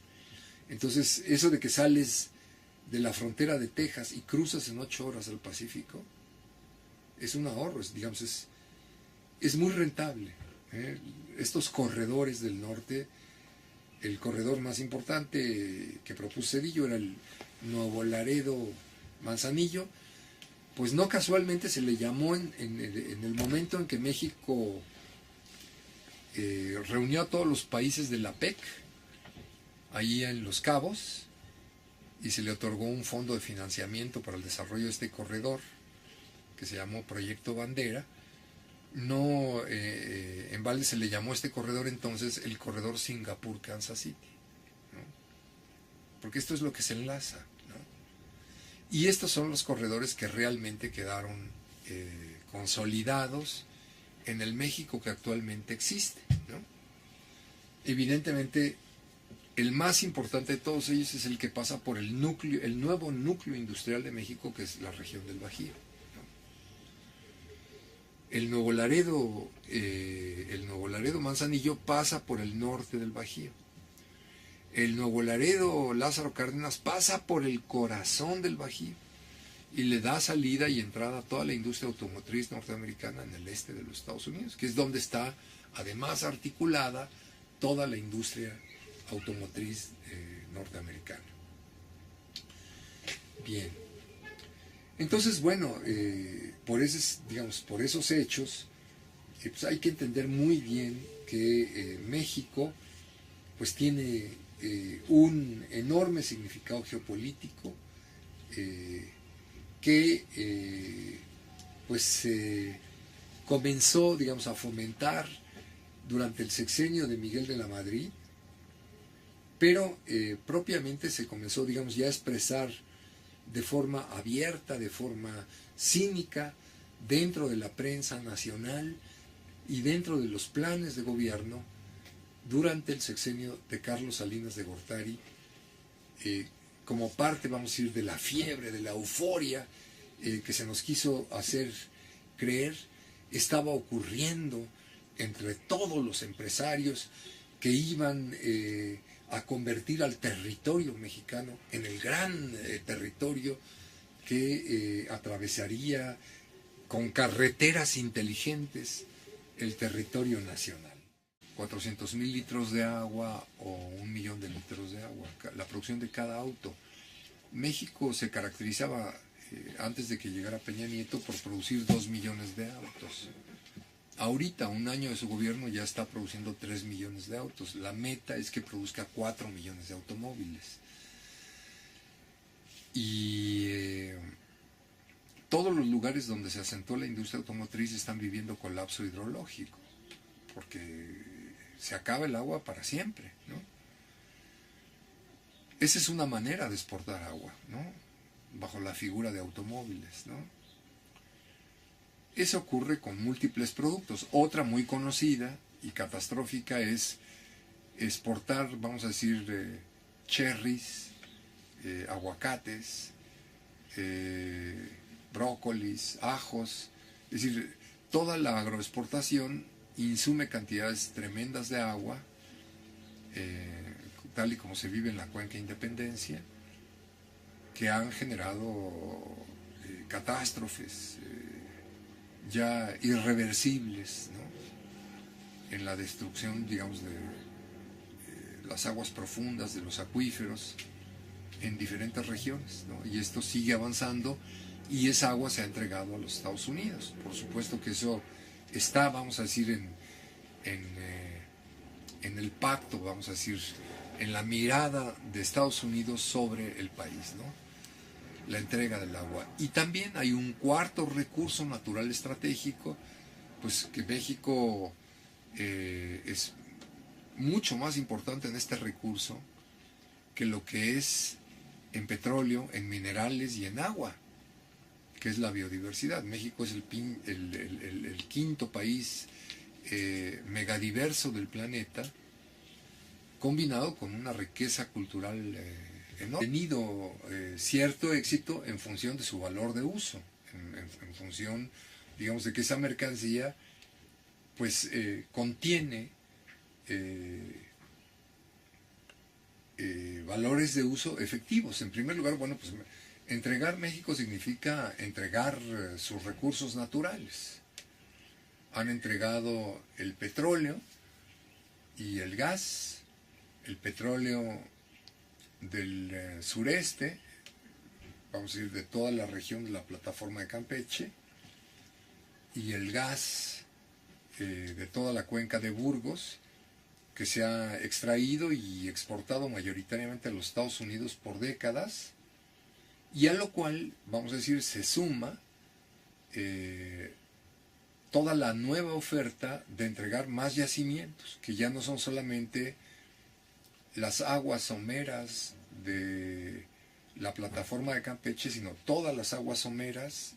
Speaker 1: Entonces, eso de que sales de la frontera de Texas y cruzas en 8 horas al Pacífico, es un ahorro, es muy rentable. Estos corredores del norte, el corredor más importante que propuso Zedillo era el Nuevo Laredo Manzanillo, pues no casualmente se le llamó en el momento en que México reunió a todos los países de la PEC, allí en Los Cabos, y se le otorgó un fondo de financiamiento para el desarrollo de este corredor, que se llamó Proyecto Bandera. No, en balde se le llamó a este corredor entonces el corredor Singapur-Kansas City, ¿no? Porque esto es lo que se enlaza, ¿no? Y estos son los corredores que realmente quedaron consolidados en el México que actualmente existe, ¿no? Evidentemente, el más importante de todos ellos es el que pasa por el nuevo núcleo industrial de México, que es la región del Bajío, ¿no? El Nuevo Laredo Manzanillo pasa por el norte del Bajío. El Nuevo Laredo Lázaro Cárdenas pasa por el corazón del Bajío y le da salida y entrada a toda la industria automotriz norteamericana en el este de los Estados Unidos, que es donde está además articulada toda la industria automotriz norteamericana. Bien, entonces bueno, por esos hechos, pues hay que entender muy bien que México pues tiene un enorme significado geopolítico que pues comenzó, digamos, a fomentar durante el sexenio de Miguel de la Madrid, pero propiamente se comenzó, digamos, ya a expresar de forma abierta, de forma cínica, dentro de la prensa nacional y dentro de los planes de gobierno durante el sexenio de Carlos Salinas de Gortari, como parte, vamos a decir, de la fiebre, de la euforia que se nos quiso hacer creer, estaba ocurriendo entre todos los empresarios que iban a convertir al territorio mexicano en el gran territorio que atravesaría con carreteras inteligentes el territorio nacional. 400,000 litros de agua o 1,000,000 de litros de agua, la producción de cada auto. México se caracterizaba antes de que llegara Peña Nieto por producir 2 millones de autos. Ahorita, un año de su gobierno, ya está produciendo 3 millones de autos. La meta es que produzca 4 millones de automóviles. Y todos los lugares donde se asentó la industria automotriz están viviendo colapso hidrológico, porque se acaba el agua para siempre, ¿no? Esa es una manera de exportar agua, ¿no? Bajo la figura de automóviles, ¿no? Eso ocurre con múltiples productos. Otra muy conocida y catastrófica es exportar, vamos a decir, cherries, aguacates, brócolis, ajos. Es decir, toda la agroexportación insume cantidades tremendas de agua, tal y como se vive en la Cuenca Independencia, que han generado catástrofes ya irreversibles, ¿no? En la destrucción, digamos, de las aguas profundas, de los acuíferos, en diferentes regiones, ¿no? Y esto sigue avanzando y esa agua se ha entregado a los Estados Unidos. Por supuesto que eso está, vamos a decir, en el pacto, vamos a decir, en la mirada de Estados Unidos sobre el país, ¿no? La entrega del agua. Y también hay un cuarto recurso natural estratégico, pues que México es mucho más importante en este recurso que lo que es en petróleo, en minerales y en agua, que es la biodiversidad. México es el quinto país megadiverso del planeta, combinado con una riqueza cultural enorme. Ha tenido cierto éxito en función de su valor de uso, en función, digamos, de que esa mercancía pues contiene valores de uso efectivos. En primer lugar, bueno, pues entregar México significa entregar sus recursos naturales. Han entregado el petróleo y el gas, el petróleo del sureste, vamos a decir, de toda la región de la plataforma de Campeche, y el gas de toda la cuenca de Burgos, que se ha extraído y exportado mayoritariamente a los Estados Unidos por décadas, y a lo cual, vamos a decir, se suma toda la nueva oferta de entregar más yacimientos, que ya no son solamente las aguas someras de la plataforma de Campeche, sino todas las aguas someras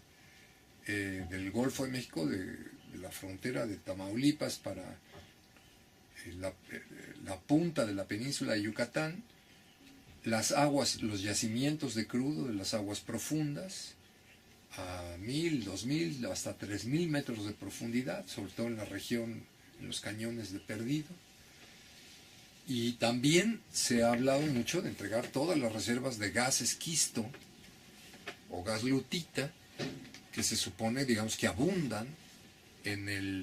Speaker 1: del Golfo de México, de la frontera de Tamaulipas para la punta de la península de Yucatán, las aguas, los yacimientos de crudo de las aguas profundas, a 1000, 2000, hasta 3000 metros de profundidad, sobre todo en la región, en los cañones de Perdido. Y también se ha hablado mucho de entregar todas las reservas de gas esquisto o gas lutita, que se supone, digamos, que abundan en el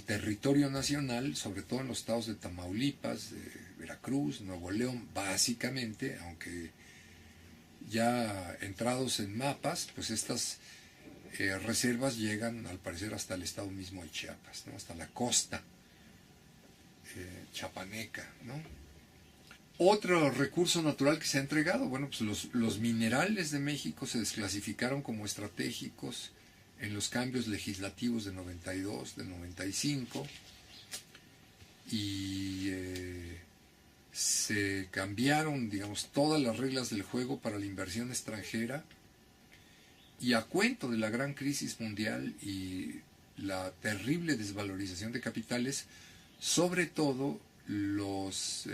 Speaker 1: territorio nacional, sobre todo en los estados de Tamaulipas, de Veracruz, Nuevo León, básicamente, aunque ya entrados en mapas, pues estas reservas llegan al parecer hasta el estado mismo de Chiapas, ¿no? Hasta la costa chiapaneca, ¿no? Otro recurso natural que se ha entregado, bueno, pues los minerales de México se desclasificaron como estratégicos en los cambios legislativos de 92, de 95, y se cambiaron, digamos, todas las reglas del juego para la inversión extranjera, y a cuento de la gran crisis mundial y la terrible desvalorización de capitales, sobre todo los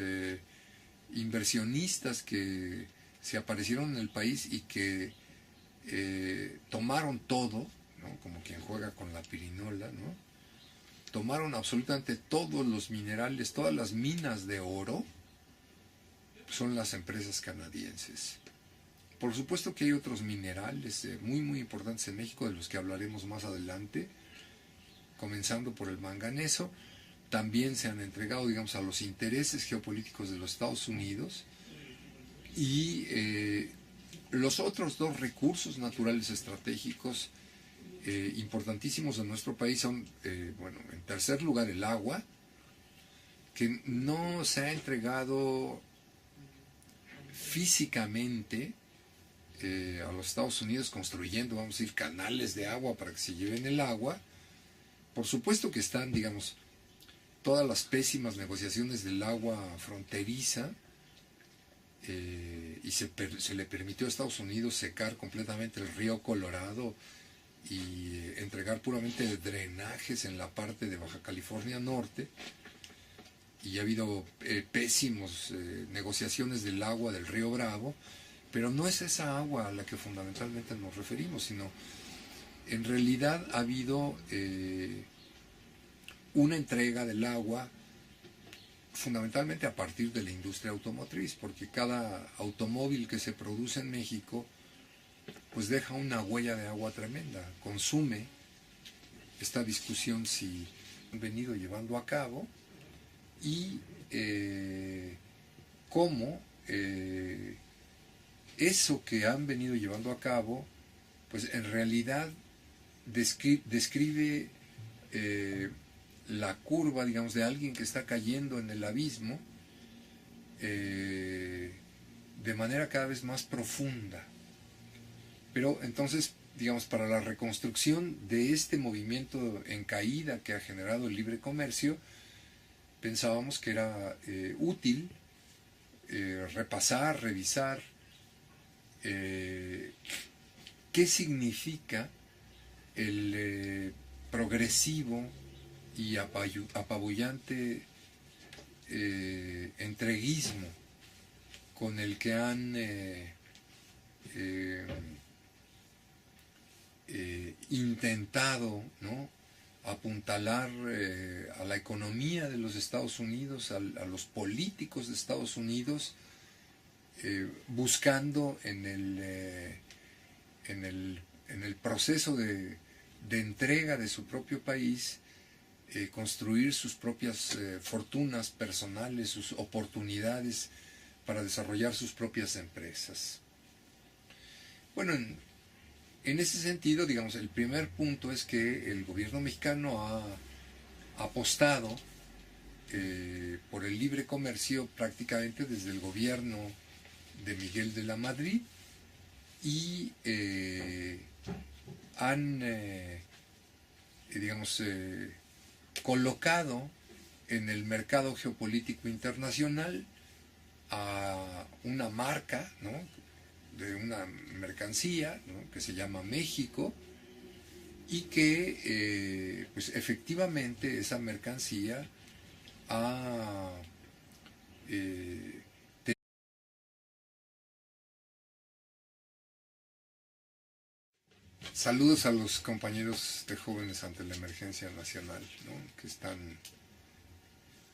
Speaker 1: inversionistas que se aparecieron en el país y que tomaron todo, ¿no? Como quien juega con la pirinola, ¿no? Tomaron absolutamente todos los minerales, todas las minas de oro, son las empresas canadienses. Por supuesto que hay otros minerales muy muy importantes en México, de los que hablaremos más adelante, comenzando por el manganeso. También se han entregado, digamos, a los intereses geopolíticos de los Estados Unidos, y los otros dos recursos naturales estratégicos importantísimos en nuestro país son, bueno, en tercer lugar, el agua, que no se ha entregado físicamente a los Estados Unidos construyendo, vamos a decir, canales de agua para que se lleven el agua. Por supuesto que están, digamos, todas las pésimas negociaciones del agua fronteriza, y se le permitió a Estados Unidos secar completamente el río Colorado y entregar puramente drenajes en la parte de Baja California Norte, y ha habido pésimos negociaciones del agua del río Bravo, pero no es esa agua a la que fundamentalmente nos referimos, sino en realidad ha habido una entrega del agua fundamentalmente a partir de la industria automotriz, porque cada automóvil que se produce en México pues deja una huella de agua tremenda, consume. Esta discusión si han venido llevando a cabo, y cómo eso que han venido llevando a cabo pues en realidad describe la curva, digamos, de alguien que está cayendo en el abismo de manera cada vez más profunda. Pero entonces, digamos, para la reconstrucción de este movimiento en caída que ha generado el libre comercio, pensábamos que era útil repasar, revisar qué significa el progresivo y apabullante entreguismo con el que han intentado, ¿no?, apuntalar a la economía de los Estados Unidos, a los políticos de Estados Unidos, buscando en el proceso de entrega de su propio país, construir sus propias fortunas personales, sus oportunidades para desarrollar sus propias empresas. Bueno, en ese sentido, digamos, el primer punto es que el gobierno mexicano ha apostado por el libre comercio prácticamente desde el gobierno de Miguel de la Madrid, y han, digamos, colocado en el mercado geopolítico internacional a una marca, ¿no?, de una mercancía, ¿no?, que se llama México, y que pues efectivamente esa mercancía ha Saludos a los compañeros de Jóvenes ante la Emergencia Nacional, ¿no?, que están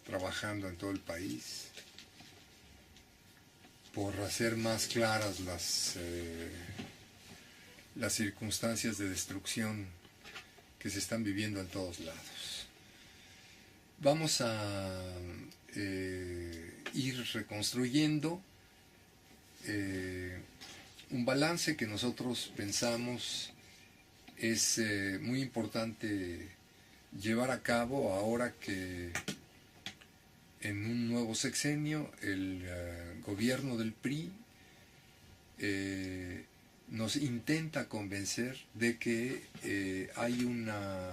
Speaker 1: trabajando en todo el país por hacer más claras las circunstancias de destrucción que se están viviendo en todos lados. Vamos a ir reconstruyendo un balance que nosotros pensamos es muy importante llevar a cabo ahora que en un nuevo sexenio el gobierno del PRI nos intenta convencer de que hay una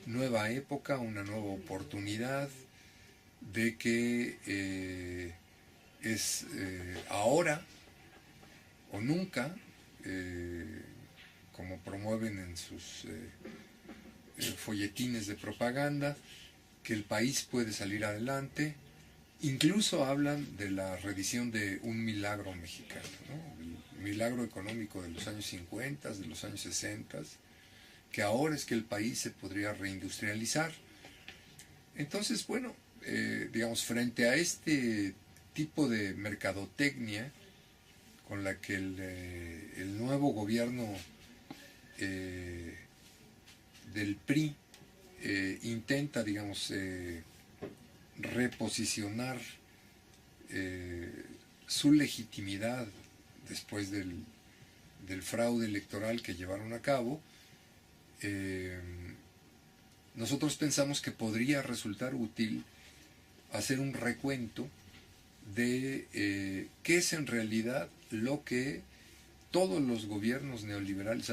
Speaker 1: nueva época, una nueva oportunidad, de que es ahora o nunca, como promueven en sus folletines de propaganda, que el país puede salir adelante. Incluso hablan de la reedición de un milagro mexicano, ¿no?, el milagro económico de los años 50, de los años 60, que ahora es que el país se podría reindustrializar. Entonces, bueno, digamos, frente a este tipo de mercadotecnia con la que el nuevo gobierno del PRI intenta, digamos, reposicionar su legitimidad después del fraude electoral que llevaron a cabo, nosotros pensamos que podría resultar útil hacer un recuento de qué es en realidad lo que todos los gobiernos neoliberales